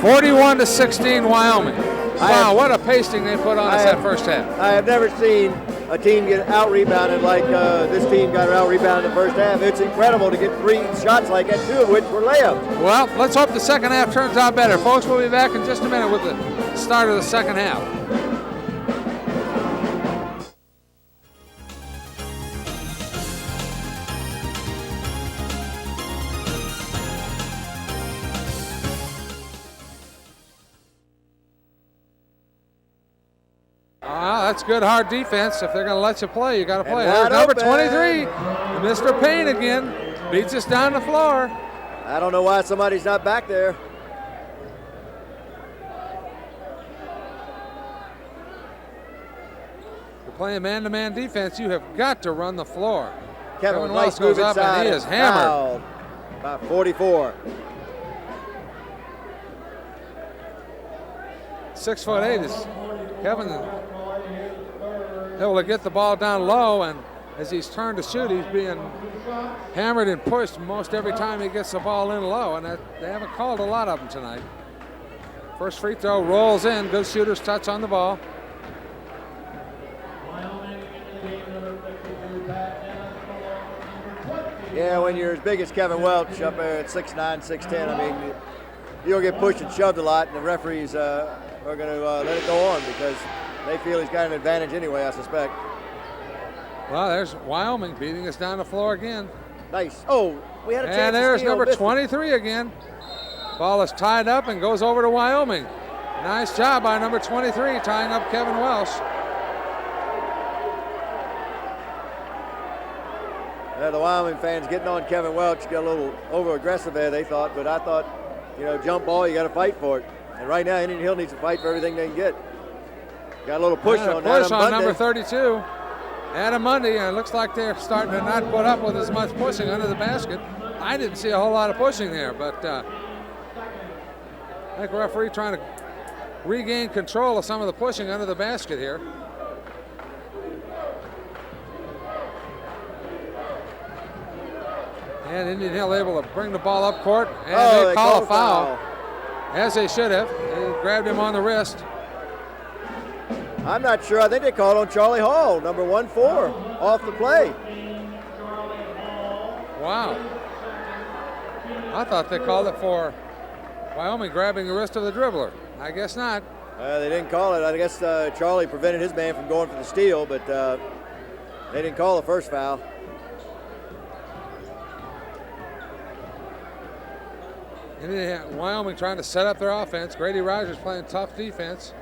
41-16 Wyoming. Wow, what a pasting they put on us that first half. I have never seen a team get out-rebounded like this team got out-rebounded in the first half. It's incredible to get 3 shots like that, 2 of which were layups. Well, let's hope the second half turns out better. Folks, we'll be back in just a minute with the start of the second half. That's good hard defense. If they're going to let you play, you got to play. There's number 23, Mr. Payne again, beats us down the floor. I don't know why somebody's not back there. You're playing man-to-man defense. You have got to run the floor. Kevin Wells Weiss goes goes up and he is hammered. Fouled by 44. 6'8" is Kevin able to get the ball down low, and as he's turned to shoot, he's being hammered and pushed most every time he gets the ball in low, and they haven't called a lot of them tonight. First free throw rolls in, good shooter's touch on the ball. Yeah, when you're as big as Kevin Welch up there at 6'9", 6'10", I mean, you'll get pushed and shoved a lot, and the referees are going to let it go on because they feel he's got an advantage anyway, I suspect. Well, there's Wyoming beating us down the floor again. Nice. Oh, we had a chance And to there's steal. number Missed it. 23 again. Ball is tied up and goes over to Wyoming. Nice job by number 23 tying up Kevin Welsh. The Wyoming fans getting on Kevin Welch, got a little over-aggressive there, they thought, but I thought, jump ball, you got to fight for it. And right now, Indian Hill needs to fight for everything they can get. Got a little push on that. Push on number 32, Adam Mundy, and it looks like they're starting to not put up with as much pushing under the basket. I didn't see a whole lot of pushing there, but I think the referee trying to regain control of some of the pushing under the basket here. And Indian Hill able to bring the ball up court, and they call a foul, as they should have. They grabbed him on the wrist. I'm not sure. I think they called on Charlie Hall, number 1-4, off the play. Wow. I thought they called it for Wyoming grabbing the wrist of the dribbler. I guess not. They didn't call it. I guess Charlie prevented his man from going for the steal, but they didn't call the first foul. Wyoming trying to set up their offense. Grady Rogers playing tough defense.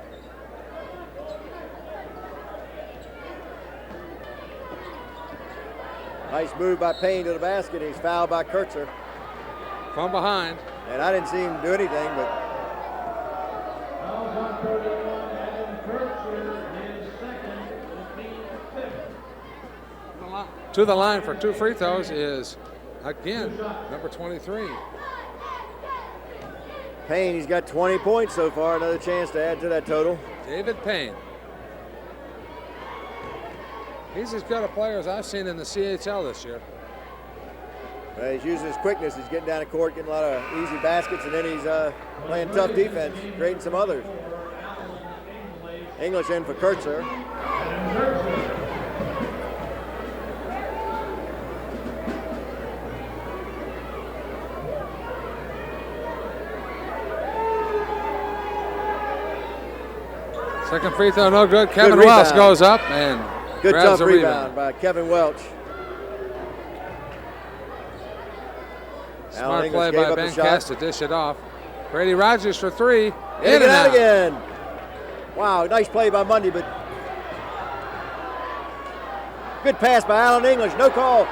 Nice move by Payne to the basket. He's fouled by Kurtzer. From behind. And I didn't see him do anything, but to the line for 2 free throws is, again, number 23. Payne, he's got 20 points so far. Another chance to add to that total. David Payne. He's as good a player as I've seen in the CHL this year. He's using his quickness. He's getting down the court, getting a lot of easy baskets, and then he's playing tough defense, creating some others. English in for Kurtzer. Second free throw, no good. Kevin Welch goes up and good grabs tough the rebound by Kevin Welch. Smart play by Ben Cass to dish it off. Grady Rogers for 3. In and out again. Wow, nice play by Mundy, but good pass by Alan English. No call.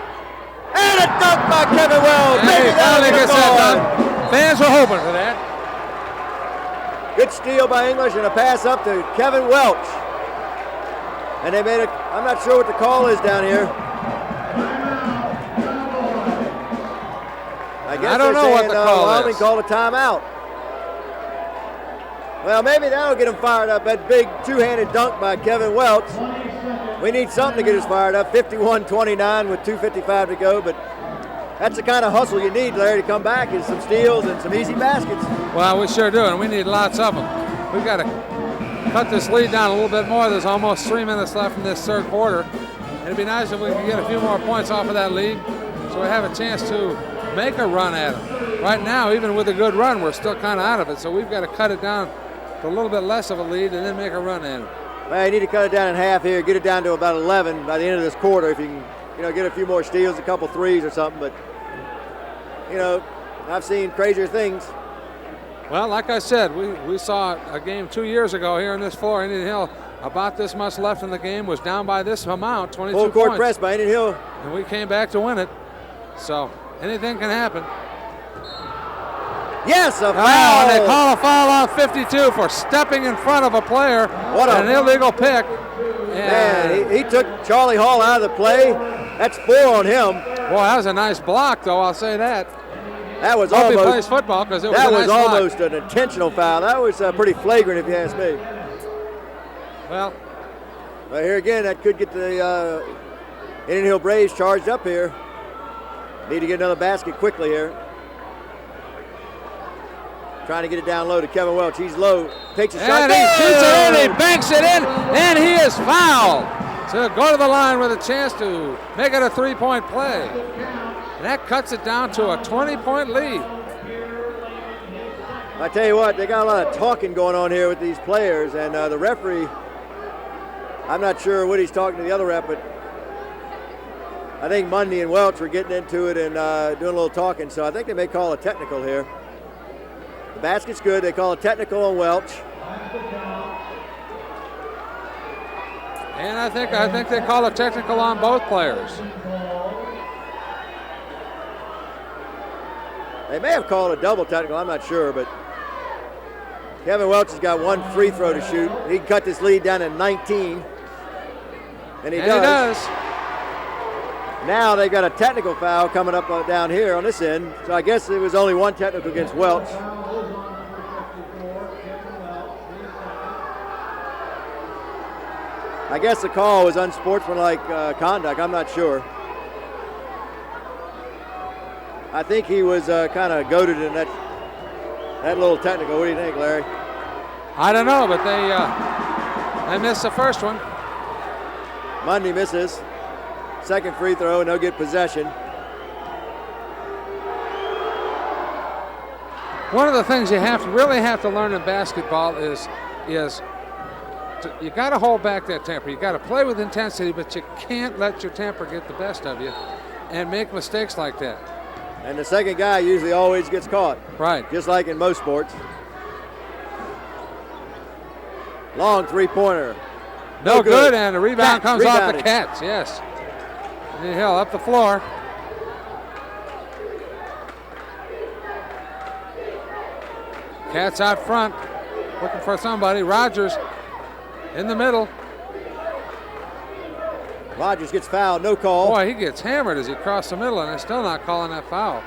And a dunk by Kevin Welch. Maybe finally gets that done. Fans were hoping for that. Good steal by English and a pass up to Kevin Welch. And they made I'm not sure what the call is down here. I don't know what the call is. Called a timeout. Well, maybe that'll get him fired up. That big two-handed dunk by Kevin Welch. We need something to get us fired up. 51-29 with 2:55 to go, but that's the kind of hustle you need, Larry, to come back, is some steals and some easy baskets. Well, we sure do, and we need lots of them. We've got to cut this lead down a little bit more. There's almost 3 minutes left in this third quarter. It'd be nice if we could get a few more points off of that lead so we have a chance to make a run at them. Right now, even with a good run, we're still kind of out of it, so we've got to cut it down to a little bit less of a lead and then make a run at them. Well, you need to cut it down in half here, get it down to about 11 by the end of this quarter if you can, get a few more steals, a couple threes or something, but I've seen crazier things. Well, like I said, we saw a game 2 years ago here on this floor. Indian Hill, about this much left in the game, was down by this amount, 22 points. Full court points. press by Indian Hill. And we came back to win it. So anything can happen. Yes, a foul. And they call a foul on 52 for stepping in front of a player. What an illegal pick. Man, he took Charlie Hall out of the play. That's 4 on him. Boy, that was a nice block, though, I'll say that. That was Hope almost. he plays football because it was that a nice was block. almost an intentional foul. That was pretty flagrant, if you ask me. Well, but here again, that could get the Indian Hill Braves charged up here. Need to get another basket quickly here. Trying to get it down low to Kevin Welch. He's low. Takes a shot. And he shoots it in. He banks it in. And he is fouled. So go to the line with a chance to make it a 3-point play. And that cuts it down to a 20-point lead. I tell you what, they got a lot of talking going on here with these players. And the referee, I'm not sure what he's talking to the other ref, but I think Mundy and Welch were getting into it and doing a little talking. So I think they may call a technical here. The basket's good. They call a technical on Welch. And I think they call a technical on both players. They may have called a double technical. I'm not sure, but Kevin Welch has got 1 free throw to shoot. He can cut this lead down to 19. And he does. Now they've got a technical foul coming up down here on this end. So I guess it was only 1 technical against Welch. I guess the call was unsportsmanlike conduct. I'm not sure. I think he was kind of goaded in that little technical. What do you think, Larry? I don't know, but they missed the first one. Mundy misses. Second free throw, and they'll get possession. One of the things you really have to learn in basketball is you got to hold back that temper. You got to play with intensity, but you can't let your temper get the best of you and make mistakes like that. And the second guy usually always gets caught. Right. Just like in most sports. Long three-pointer. No good, and the rebound comes off the Rebounded. Cats, yes. Indian Hill up the floor. Cats out front, looking for somebody. Rogers in the middle. Rogers gets fouled, no call. Boy, he gets hammered as he crossed the middle, and they're still not calling that foul.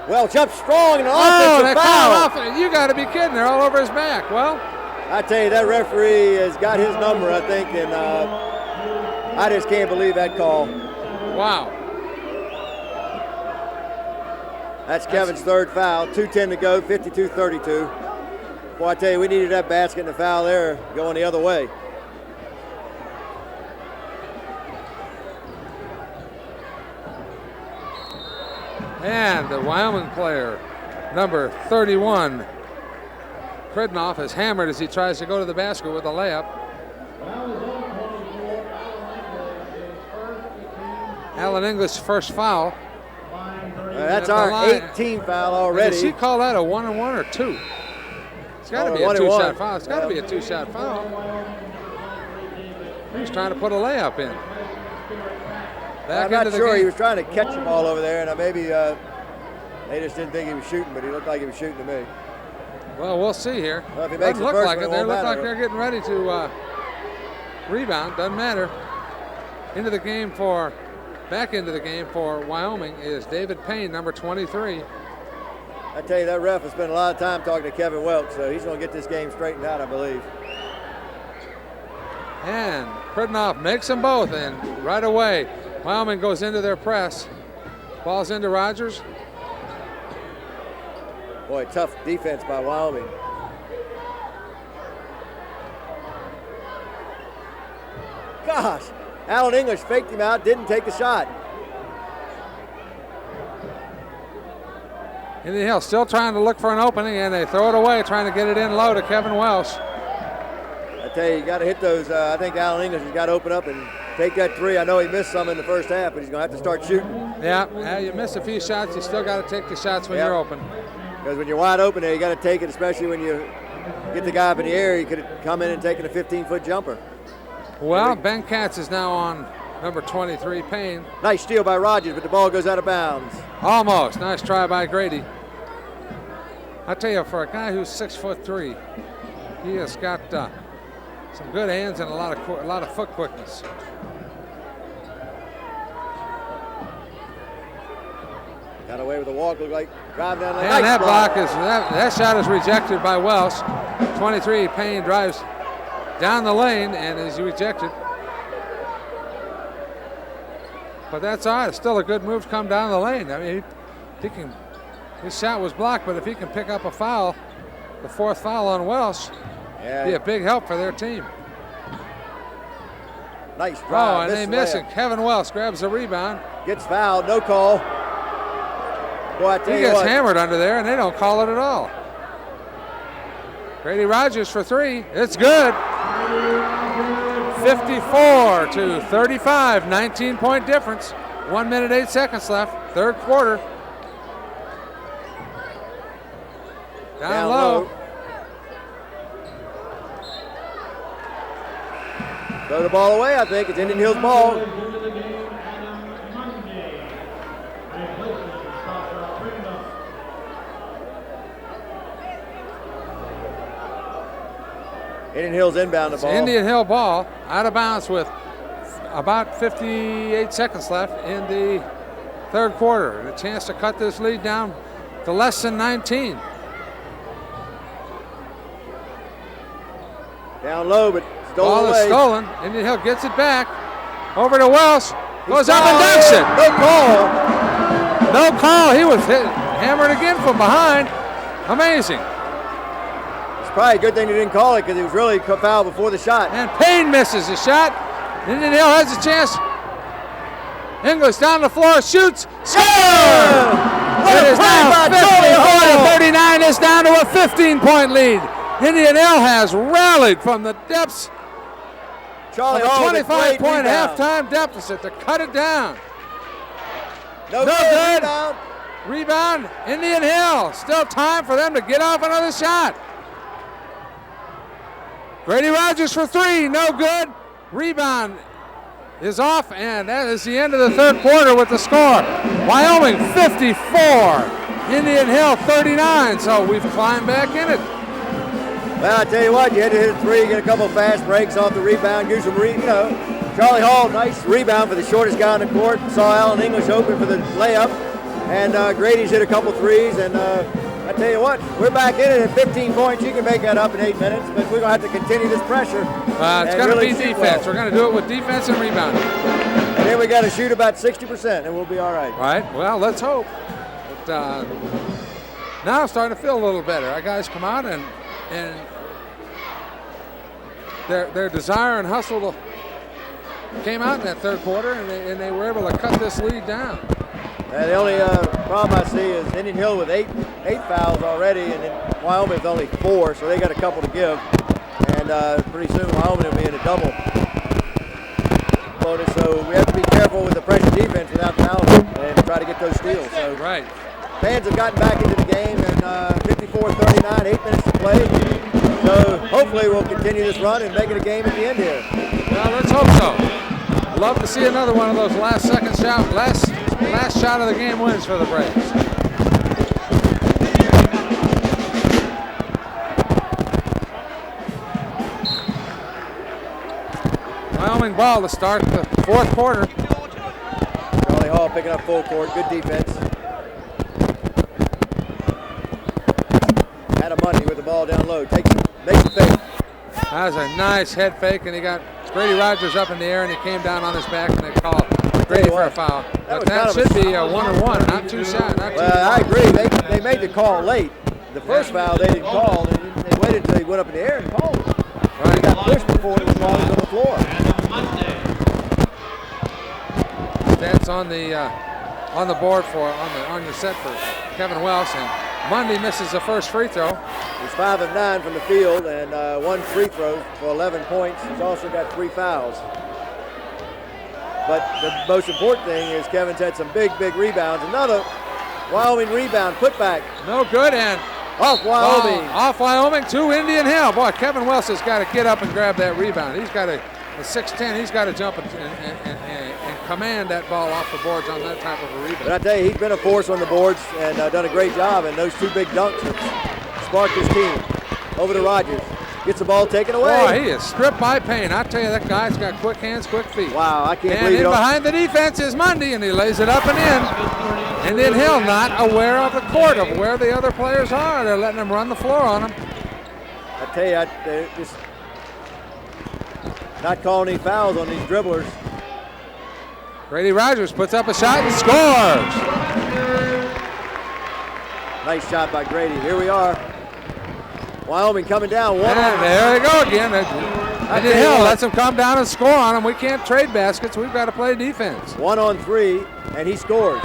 Welch up strong and an Oh, offensive they foul. call off. You got to be kidding. They're all over his back. Well, I tell you, that referee has got his number, I think, and I just can't believe that call. wow. That's Kevin's third foul. 2:10 to go, 52-32. Boy, I tell you, we needed that basket and the foul there going the other way. And the Wyoming player, number 31, Kridnoff, is hammered as he tries to go to the basket with a layup. Alan English first foul. That's At the our line. 18th foul already. Does he call that a 1-and-1 or 2? It's got to be a 1-and-1. two-shot foul. It's got to be a two-shot foul. He's trying to put a layup in. Back I'm not into the sure. game. He was trying to catch the ball over there, and maybe they just didn't think he was shooting, but he looked like he was shooting to me. Well, we'll see here. Well, if he makes Doesn't the look first like one, it. it They won't look like matter. they're getting ready to rebound. Doesn't matter. Back into the game for Wyoming is David Payne, number 23. I tell you, that ref has spent a lot of time talking to Kevin Welch, so he's going to get this game straightened out, I believe. And Kridnoff makes them both, and right away, Wyoming goes into their press. Ball's into Rogers. Boy, tough defense by Wyoming. Gosh, Alan English faked him out, didn't take the shot. Indian Hill still trying to look for an opening, and they throw it away, trying to get it in low to Kevin Welsh. I tell you, you got to hit those. I think Alan English has got to open up and take that three. I know he missed some in the first half, but he's going to have to start shooting. Yeah, you miss a few shots. You still got to take the shots when you're open. Because when you're wide open there, you got to take it, especially when you get the guy up in the air. He could have come in and taken a 15-foot jumper. Well, Ben Katz is now on number 23, Payne. Nice steal by Rogers, but the ball goes out of bounds. Almost. Nice try by Grady. I tell you, for a guy who's 6'3", he has got some good hands and a lot of foot quickness. Got away with a walk, looked like driving down the And that block that shot is rejected by Welsh. 23, Payne drives down the lane and is rejected. But that's all right. It's still a good move to come down the lane. I mean, his shot was blocked, but if he can pick up a foul, the fourth foul on Welsh, be a big help for their team. Nice drive. Oh, and they miss it. Kevin Welsh grabs the rebound. Gets fouled, no call. Boy, I tell He you gets what. hammered under there, and they don't call it at all. Grady Rogers for three. It's good. 54-35, 19-point difference. 1 minute, 8 seconds left, third quarter. Down low. Throw the ball away, I think. It's Indian Hill's ball. Indian Hill's inbound the ball. Indian Hill ball, out of bounds with about 58 seconds left in the third quarter. And a chance to cut this lead down to less than 19. Down low, but Ball stolen is away. stolen. Indian Hill gets it back. Over to Welsh. Goes up and dunks it. No call. No call. He was hammered again from behind. Amazing. It's probably a good thing he didn't call it because he was really fouled before the shot. And Payne misses the shot. Indian Hill has a chance. English down the floor, shoots, scores! It is now 54-39. It's down to a 15-point lead. Indian Hill has rallied from the depths Charlie of a Hall 25-point halftime deficit to cut it down. No good. Rebound. Rebound, Indian Hill. Still time for them to get off another shot. Grady Rogers for three, no good. Rebound is off, and that is the end of the third quarter with the score. Wyoming 54, Indian Hill 39, so we've climbed back in it. Well, I tell you what, you had to hit a three, get a couple of fast breaks off the rebound, do some, Charlie Hall, nice rebound for the shortest guy on the court. Saw Alan English open for the layup, and Grady's hit a couple threes, and I tell you what, we're back in it at 15 points. You can make that up in 8 minutes, but we're going to have to continue this pressure. It's going to be defense. Well. We're going to do it with defense and rebounding. And then we got to shoot about 60%, and we'll be all right. Right. Well, let's hope. But now it's starting to feel a little better. Our guys come out and their desire and hustle came out in that third quarter, and they were able to cut this lead down. The only problem I see is Indian Hill with eight fouls already, and then Wyoming with only 4, so they got a couple to give. And pretty soon Wyoming will be in a double bonus, so we have to be careful with the pressure defense without fouls and try to get those steals. So right. Fans have gotten back into the game, and 54-39, 8 minutes to play. So hopefully we'll continue this run and make it a game at the end here. Well, let's hope so. Love to see another one of those last shot of the game wins for the Braves. Wyoming ball to start the fourth quarter. Charlie Hall picking up full court, good defense. Had a money with the ball down low, makes a fake. That was a nice head fake, and he got Grady Rogers up in the air, and he came down on his back, and they called Grady for a foul. But that should be a 1-1, not too shot. Well, I agree. They made the call late. The first foul they didn't call, and they waited until he went up in the air and called it. Right. He got pushed before it was on the floor. That's on the board on your set for Kevin Welsh, and Mundy misses the first free throw. He's 5 of 9 from the field and 1 free throw for 11 points. He's also got 3 fouls. But the most important thing is Kevin's had some big rebounds. Another Wyoming rebound, put back. No good, and off Wyoming. Off Wyoming to Indian Hill. Boy, Kevin Wells has got to get up and grab that rebound. He's got to, at 6'10", he's got to jump and command that ball off the boards on that type of a rebound. But I tell you, he's been a force on the boards and done a great job, and those 2 big dunks have sparked his team. Over to Rogers. Gets the ball taken away. Boy, he is stripped by Payne. I tell you, that guy's got quick hands, quick feet. Wow, I can't and believe it. And behind the defense is Mundy, and he lays it up and in. Indian Hill not aware of the court, of where the other players are. They're letting them run the floor on them. I tell you, they're just not calling any fouls on these dribblers. Grady Rogers puts up a shot and scores. Nice shot by Grady. Here we are. Wyoming coming down. And there they go again. Indian Hill lets them come down and score on them. We can't trade baskets. We've got to play defense. 1 on 3, and he scores.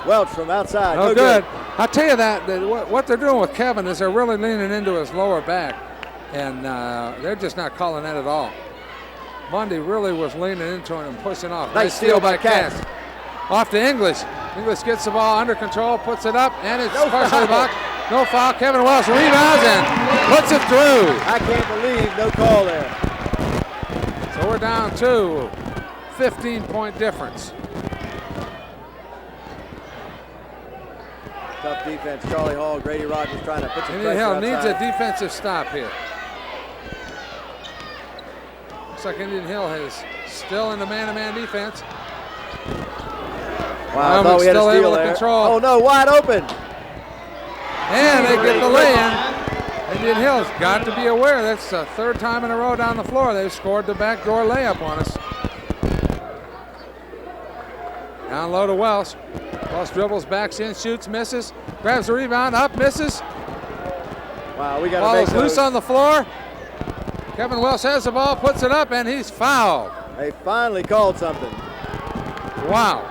Welch from outside. No good. I tell you that what they're doing with Kevin is they're really leaning into his lower back, and they're just not calling that at all. Mundy really was leaning into him and pushing off. Nice steal by Katz. Off to English. English gets the ball under control, puts it up, and it's partially blocked. No foul. Kevin Wells rebounds and puts it through. I can't believe no call there. So we're down to 15-point difference. Tough defense. Charlie Hall, Grady Rogers trying to put some pressure Indian Hill outside. needs a defensive stop here. Looks like Indian Hill is still in the man-to-man defense. Wow, I thought we had a steal there. Oh no, wide open. And they get the lay-in. Indian Hill's got to be aware. That's the 3rd time in a row down the floor they've scored the backdoor layup on us. Down low to Welsh. Welsh dribbles, backs in, shoots, misses. Grabs the rebound, up, misses. Wow, we got to Ball make is loose on the floor. Kevin Welsh has the ball, puts it up, and he's fouled. They finally called something. Wow.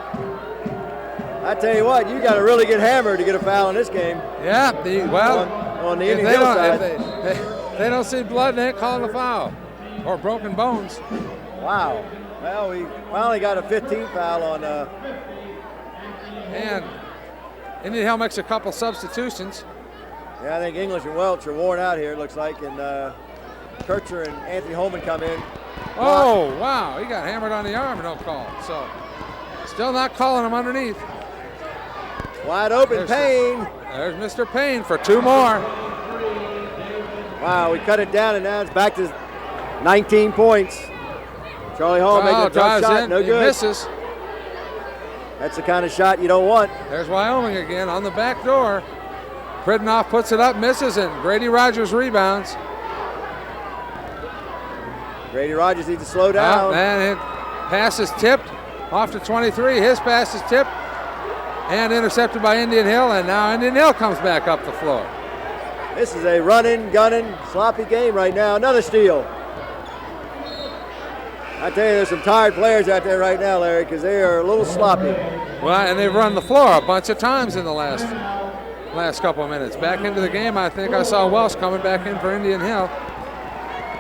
I tell you what, you got to really get hammered to get a foul in this game. Yeah, on the if Indian Hill side. if they don't see blood, they ain't calling a foul. Or broken bones. Wow. Well, we finally got a 15 foul on. And Indian Hill makes a couple substitutions. Yeah, I think English and Welch are worn out here, it looks like. And Kircher and Anthony Holman come in. Oh, wow. He got hammered on the arm, no call. So, still not calling him underneath. Wide open, Payne. There's Mr. Payne for 2 more. Wow, we cut it down, and now it's back to 19 points. Charlie Hall making a tough shot, in, no he good. Misses. That's the kind of shot you don't want. There's Wyoming again on the back door. Pridnoff puts it up, misses, and Grady Rogers rebounds. Grady Rogers needs to slow down. And it pass is tipped off to 23. His pass is tipped and intercepted by Indian Hill, and now Indian Hill comes back up the floor. This is a running, gunning, sloppy game right now. Another steal. I tell you, there's some tired players out there right now, Larry, because they are a little sloppy. Well, and they've run the floor a bunch of times in the last couple of minutes. Back into the game, I think I saw Welsh coming back in for Indian Hill.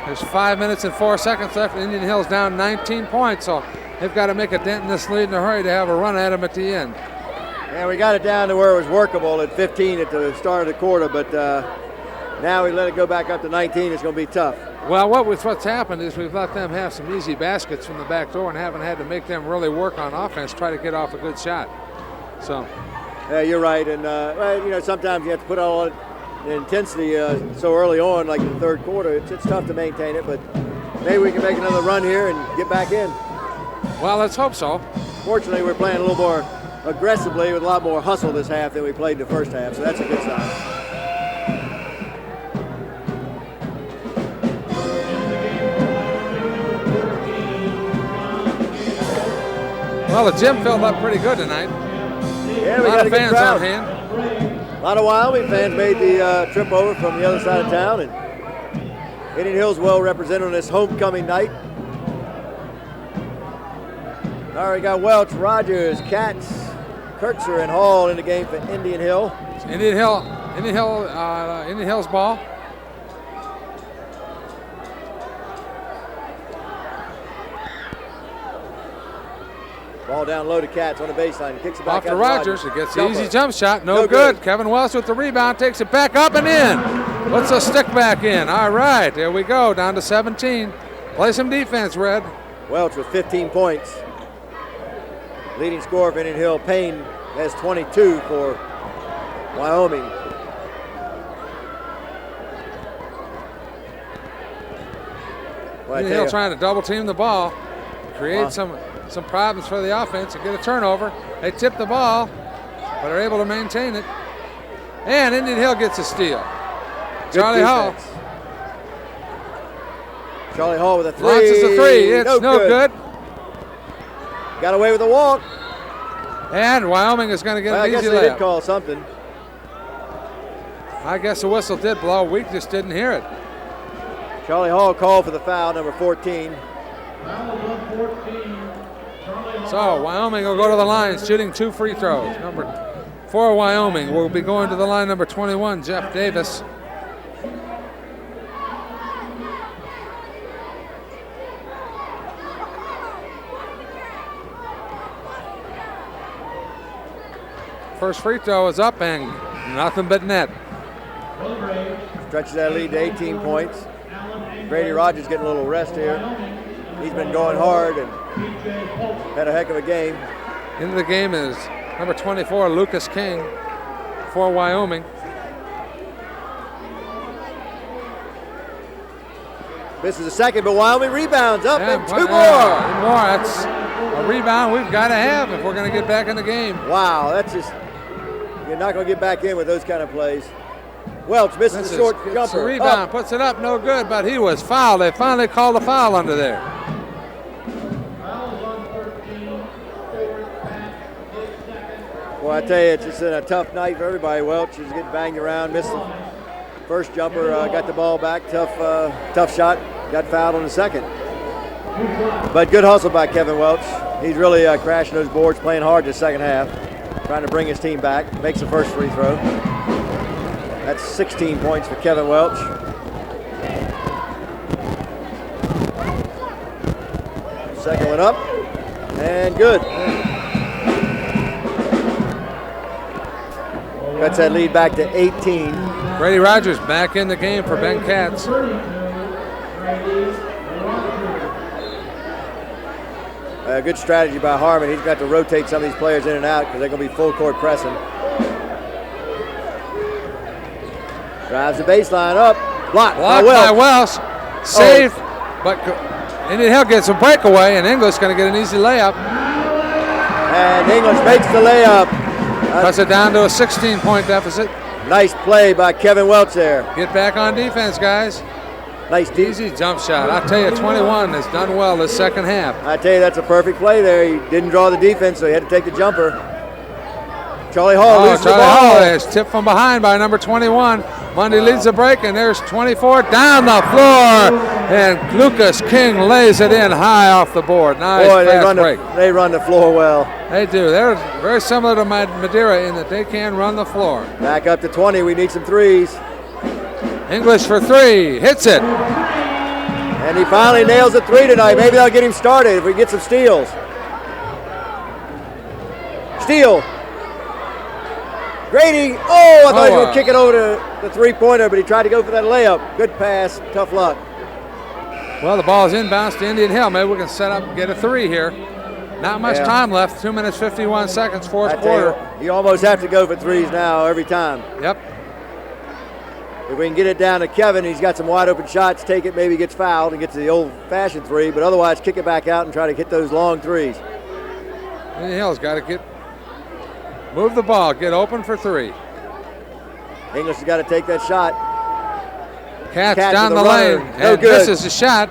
There's 5 minutes and 4 seconds left. Indian Hill's down 19 points, so they've got to make a dent in this lead in a hurry to have a run at them at the end. Yeah, we got it down to where it was workable at 15 at the start of the quarter, but now we let it go back up to 19. It's going to be tough. Well, what's happened is we've let them have some easy baskets from the back door and haven't had to make them really work on offense, try to get off a good shot. So. Yeah, you're right, and sometimes you have to put all the intensity so early on, like in the third quarter. It's tough to maintain it, but maybe we can make another run here and get back in. Well, let's hope so. Fortunately, we're playing a little more aggressively with a lot more hustle this half than we played in the first half, so that's a good sign. Well, the gym filled up pretty good tonight. Yeah, we a lot got of a good fans crowd. on hand. A lot of Wyoming fans made the trip over from the other side of town, and Indian Hill's well represented on this homecoming night. All right, we got Welch, Rogers, Katz, Kircher, and Hall in the game for Indian Hill. Indian Hill's ball. Ball down low to Katz on the baseline. Kicks it back Off to out Rogers. Rogers. It gets the easy jump shot. No No good. good. Kevin Welsh with the rebound. Takes it back up and in. Puts a stick back in. All right. There we go. Down to 17. Play some defense, Red. Welch with 15 points. Leading scorer for Indian Hill. Payne has 22 for Wyoming. Indian Hill trying to double team the ball. Create some problems for the offense and get a turnover. They tip the ball, but are able to maintain it. And Indian Hill gets a steal. Charlie Hall. Charlie Hall with a three. Launches a three. It's no good. Got away with a walk. And Wyoming is going to get an easy I guess they did layup. call something. I guess the whistle did blow. We just didn't hear it. Charlie Hall called for the foul, number 14. So Wyoming will go to the line, shooting 2 free throws. Number 4 Wyoming will be going to the line, number 21, Jeff Davis. First free throw is up and nothing but net. Stretches that lead to 18 points. Grady Rogers getting a little rest here. He's been going hard and had a heck of a game. Into the game is number 24, Lucas King for Wyoming. This is the second, but Wyoming rebounds up and 2 more. 2 more. That's a rebound we've got to have if we're going to get back in the game. Wow, that's just, you're not going to get back in with those kind of plays. Welch misses the short jumper. It's a rebound, puts it up, no good, but he was fouled. They finally called a foul under there. Well, I tell you, it's just a tough night for everybody. Welch is getting banged around, missed the first jumper, got the ball back, tough shot, got fouled on the second. But good hustle by Kevin Welch. He's really crashing those boards, playing hard the second half, trying to bring his team back, makes the first free throw. That's 16 points for Kevin Welch. Second one up, and good. Cuts that lead back to 18. Brady Rogers back in the game for Ben Katz. Good strategy by Harmon. He's got to rotate some of these players in and out because they're going to be full court pressing. Drives the baseline up. Blocked by Welsh. Saved, but Indian Hill gets a breakaway, and English going to get an easy layup. And English makes the layup. Cuts it down to a 16-point deficit. Nice play by Kevin Welch there. Get back on defense, guys. Nice easy jump shot. I tell you, 21 has done well this second half. I tell you, that's a perfect play there. He didn't draw the defense, so he had to take the jumper. Charlie Hall loses the ball. Charlie Hall is tipped from behind by number 21. Mundy leads the break, and there's 24 down the floor, and Lucas King lays it in high off the board. Nice fast break. They run the floor well. They do. They're very similar to Madeira in that they can run the floor. Back up to 20. We need some threes. English for three. Hits it. And he finally nails a three tonight. Maybe that'll get him started if we get some steals. Steal. Grady. Oh, I thought he was going to kick it over to the three-pointer, but he tried to go for that layup. Good pass. Tough luck. Well, the ball is inbounds to Indian Hill. Maybe we can set up and get a three here. Not much time left. 2 minutes, 51 seconds, fourth quarter. You almost have to go for threes now every time. Yep. If we can get it down to Kevin, he's got some wide open shots, take it, maybe gets fouled and gets to the old-fashioned three, but otherwise kick it back out and try to hit those long threes. Indian Hill's got to move the ball, get open for three. English has got to take that shot. Katz down the lane, and misses a shot.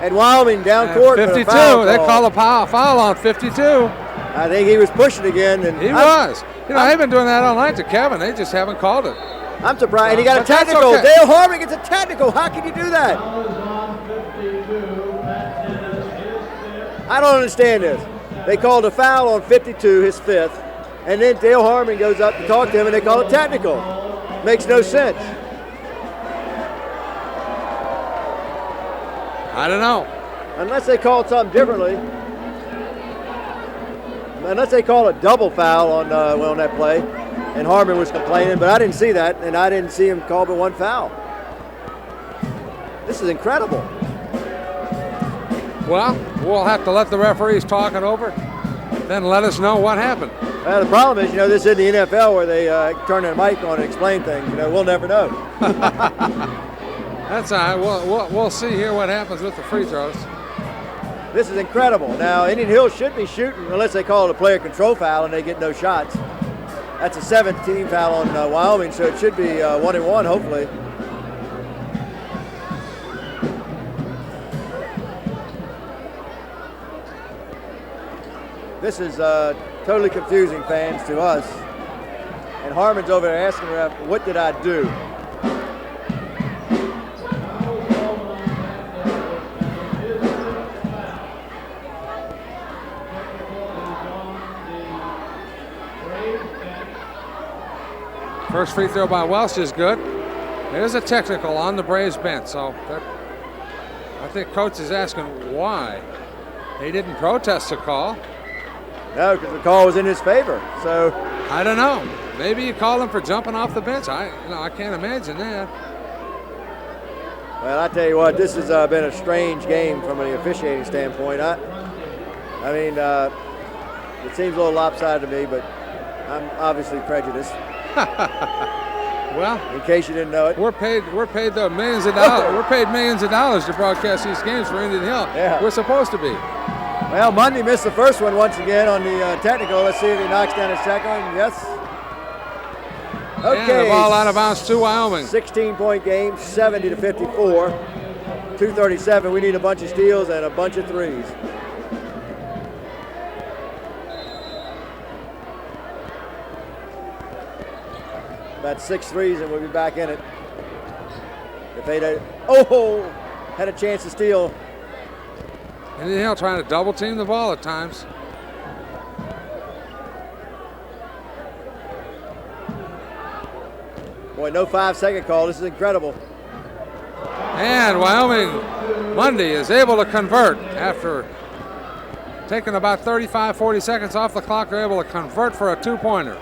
And Wyoming down court. 52, they call a foul on 52. I think he was pushing again. And he was. I've been doing that all night to Kevin. They just haven't called it. I'm surprised. And he got a technical. Okay. Dale Harmon gets a technical. How can you do that? I don't understand this. They called a foul on 52, his fifth, and then Dale Harmon goes up to talk to him, and they call it technical. Makes no sense. I don't know. Unless they called something differently. Unless they call a double foul on that play. And Harmon was complaining, but I didn't see that, and I didn't see him call but one foul. This is incredible. Well, we'll have to let the referees talk it over, then let us know what happened. The problem is, this is the NFL where they turn their mic on and explain things. We'll never know. That's all right. We'll see here what happens with the free throws. This is incredible. Now, Indian Hill should be shooting unless they call it a player control foul and they get no shots. That's a 17 foul on Wyoming, so it should be 1-1, hopefully. This is totally confusing, fans, to us. And Harmon's over there asking the ref, what did I do? First free throw by Welsh is good. There's a technical on the Braves bench, so I think coach is asking why. He didn't protest the call. No, because the call was in his favor. So I don't know. Maybe you call him for jumping off the bench. I can't imagine that. Well, I tell you what, this has been a strange game from an officiating standpoint. I mean, it seems a little lopsided to me, but I'm obviously prejudiced. Well, in case you didn't know it, we're paid the millions of dollars. We're paid millions of dollars to broadcast these games for Indian Hill. Yeah. We're supposed to be. Well, Mundy missed the first one once again on the technical. Let's see if he knocks down a second one. Yes. Okay. And the ball out of bounds to Wyoming. 16-point game, 70-54. 2:37. We need a bunch of steals and a bunch of threes. About 6 threes, and we'll be back in it. If they don't, oh, had a chance to steal. Indian Hill trying to double team the ball at times. Boy, no 5-second call. This is incredible. And Wyoming Monday is able to convert after taking about 35, 40 seconds off the clock. They're able to convert for a 2-pointer.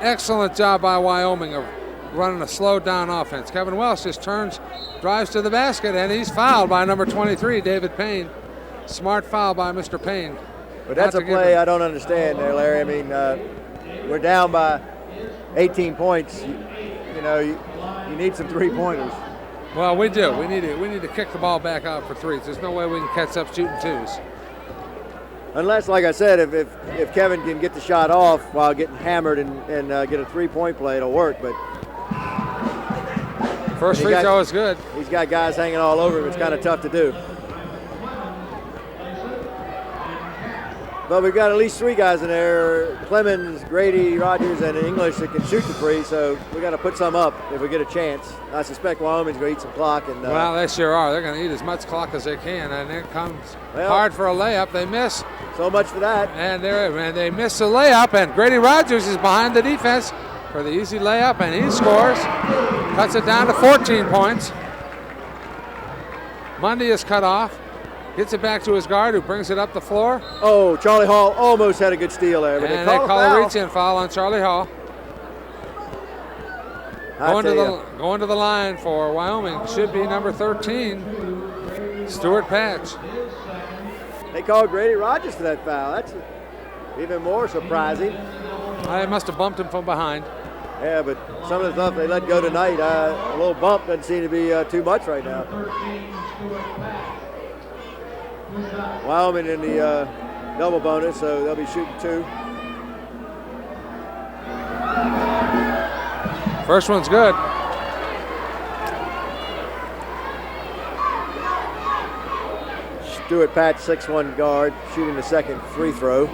Excellent job by Wyoming of running a slowed down offense. Kevin Welsh just turns, drives to the basket, and he's fouled by number 23, David Payne. Smart foul by Mr. Payne. But that's a play I don't understand there, Larry. I mean, we're down by 18 points. You know, you need some 3-pointers. Well, we do. We need to kick the ball back out for threes. There's no way we can catch up shooting 2s. Unless, like I said, if Kevin can get the shot off while getting hammered and get a 3-point play, it'll work. But first free throw is good. He's got guys hanging all over him. It's kind of tough to do. But we've got at least 3 guys in there: Clemens, Grady, Rogers, and English that can shoot the free. So we got to put some up if we get a chance. I suspect Wyoming's going to eat some clock. And well, they sure are. They're going to eat as much clock as they can, and it comes hard for a layup. They miss. So much for that. And they miss the layup, and Grady Rogers is behind the defense for the easy layup, and he scores. Cuts it down to 14 points. Mundy is cut off. Gets it back to his guard, who brings it up the floor. Oh, Charlie Hall almost had a good steal there. But and they call a reach-in foul on Charlie Hall. Going to the line for Wyoming should be number 13, Stuart Patch. They called Grady Rogers for that foul. That's even more surprising. I must have bumped him from behind. Yeah, but some of the stuff they let go tonight, a little bump doesn't seem to be too much right now. Wyoming in the double bonus, so they'll be shooting 2. First one's good. Stuart Patch, 6'1" guard, shooting the second free throw.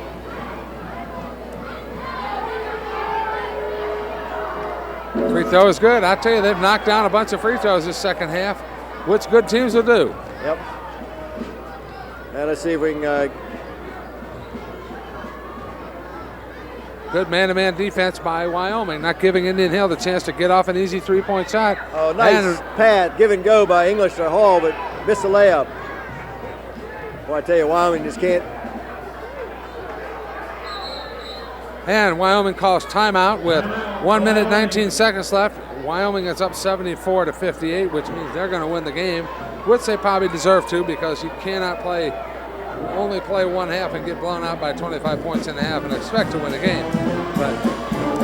Free throw is good. I tell you, they've knocked down a bunch of free throws this second half, which good teams will do. Yep. And let's see if we can. Good man-to-man defense by Wyoming, not giving Indian Hill the chance to get off an easy 3-point shot. Oh, nice pad, give and go by English to Hall, but missed the layup. Boy, I tell you, Wyoming just can't. And Wyoming calls timeout with 1 minute 19 seconds left. Wyoming is up 74-58, which means they're going to win the game, which they probably deserve to, because you cannot only play one half and get blown out by 25 points in a half and expect to win a game. But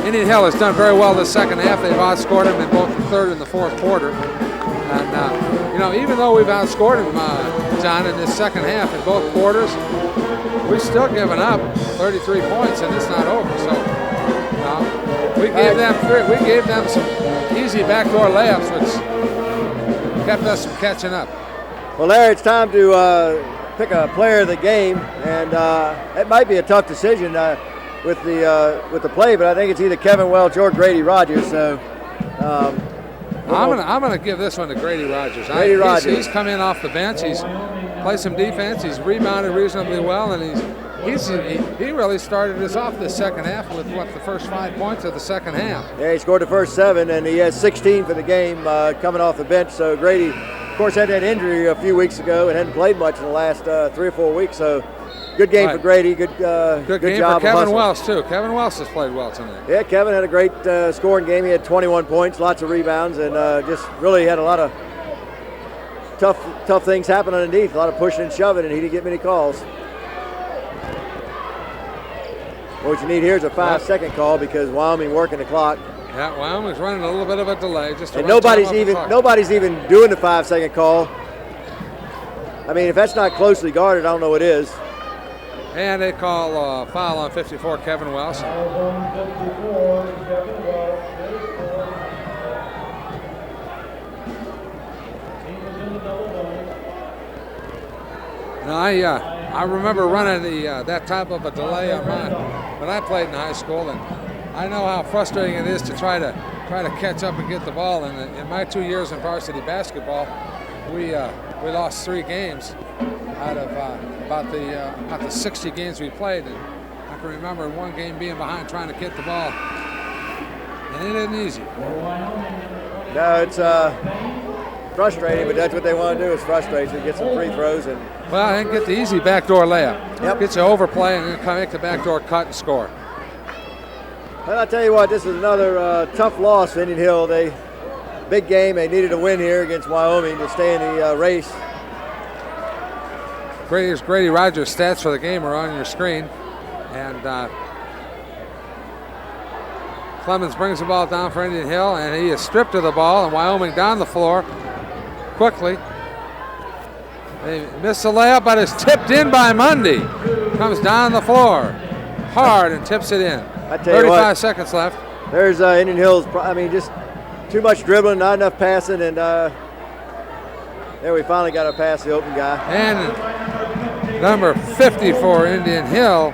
Indian Hill has done very well this second half. They've outscored them in both the third and the fourth quarter. And, even though we've outscored them, John, in this second half in both quarters, we've still given up 33 points, and it's not over. So we gave them some easy backdoor layups, which kept us from catching up. Well, Larry, it's time to pick a player of the game, and it might be a tough decision with the play, but I think it's either Kevin Welch or Grady Rogers. So I'm gonna give this one to Grady Rogers. Rogers. He's come in off the bench. He's played some defense. He's rebounded reasonably well, and he really started us off this second half with the first 5 points of the second half. Yeah, he scored the first 7, and he has 16 for the game coming off the bench. So Grady, of course, had that injury a few weeks ago and hadn't played much in the last 3 or 4 weeks. So good game for Grady. Good game job for Kevin of Wells, too. Kevin Wells has played well tonight. Yeah, Kevin had a great scoring game. He had 21 points, lots of rebounds, and just really had a lot of tough things happen underneath, a lot of pushing and shoving, and he didn't get many calls. What you need here is a 5-second call, because Wyoming working the clock. Yeah, Wyoming's running a little bit of a delay. And nobody's even doing the 5-second call. I mean, if that's not closely guarded, I don't know what is. And they call a foul on 54, Kevin Wells. Now, I remember running that type of a delay on when I played in high school, and I know how frustrating it is to try to try to catch up and get the ball. And in my 2 years in varsity basketball, we lost 3 games out of about the 60 games we played. And I can remember one game being behind trying to get the ball, and it isn't easy. No, it's frustrating, but that's what they want to do is frustrate. So get some free throws and. Well, and get the easy backdoor layup. Yep. Get you overplay and then make the backdoor cut and score. Well, I'll tell you what, this is another tough loss for Indian Hill. Big game. They needed a win here against Wyoming to stay in the race. Grady Rogers' stats for the game are on your screen. And Clemens brings the ball down for Indian Hill, and he is stripped of the ball, and Wyoming down the floor quickly. They missed the layup, but it's tipped in by Mundy. Comes down the floor hard and tips it in. 35 seconds left. There's Indian Hill's, just too much dribbling, not enough passing, and there we finally got to pass the open guy. And number 50 for Indian Hill,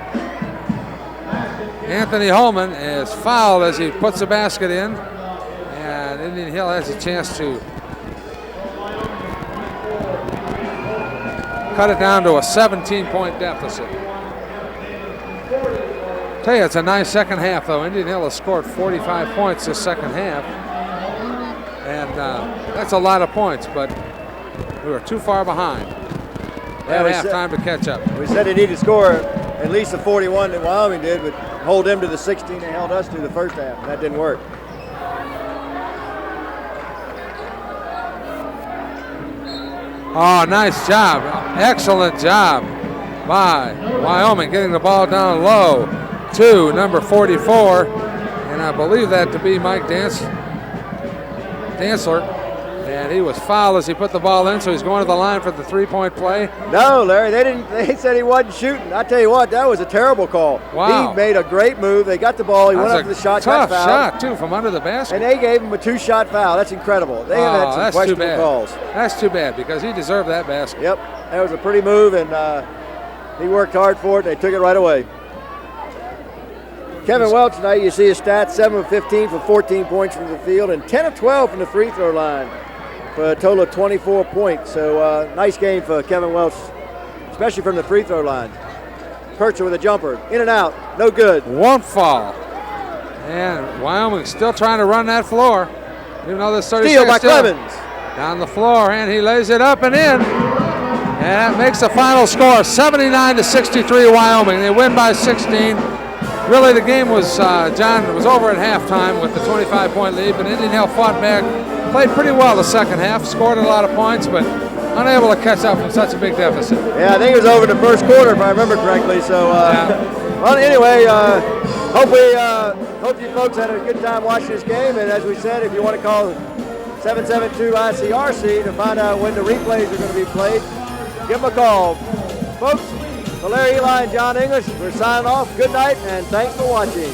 Anthony Holman, is fouled as he puts the basket in, and Indian Hill has a chance to cut it down to a 17-point deficit. Tell you, it's a nice second half, though. Indian Hill has scored 45 points this second half, and that's a lot of points, but we were too far behind. They had half time to catch up. We said they needed to score at least the 41 that Wyoming did, but hold them to the 16 they held us to the first half, and that didn't work. Oh, nice job. Excellent job by Wyoming getting the ball down low to number 44, and I believe that to be Mike Dantzler. And he was fouled as he put the ball in, so he's going to the line for the three-point play. No, Larry, they said he wasn't shooting. I tell you what, that was a terrible call. Wow. He made a great move. They got the ball. He went up to the shot, got fouled. Tough shot, too, from under the basket. And they gave him a 2-shot foul. That's incredible. They have had some questionable calls. That's too bad, because he deserved that basket. Yep, that was a pretty move, and he worked hard for it, and they took it right away. Kevin Welch tonight, you see his stats, 7 of 15 for 14 points from the field, and 10 of 12 from the free throw line for a total of 24 points. So nice game for Kevin Welch, especially from the free throw line. Percher with a jumper, in and out, no good. Won't fall. And Wyoming still trying to run that floor, even though there's 30 Steal seconds by Clemens. Down the floor, and he lays it up and in. And that makes the final score 79-63 Wyoming. They win by 16. Really, the game was, John, it was over at halftime with the 25-point lead, but Indian Hill fought back, played pretty well the second half, scored a lot of points, but unable to catch up from such a big deficit. Yeah, I think it was over the first quarter, if I remember correctly. So, well, anyway, hope you folks had a good time watching this game. And as we said, if you want to call 772-ICRC to find out when the replays are going to be played, give them a call. Folks, for Larry Eli and John English, we're signing off. Good night, and thanks for watching.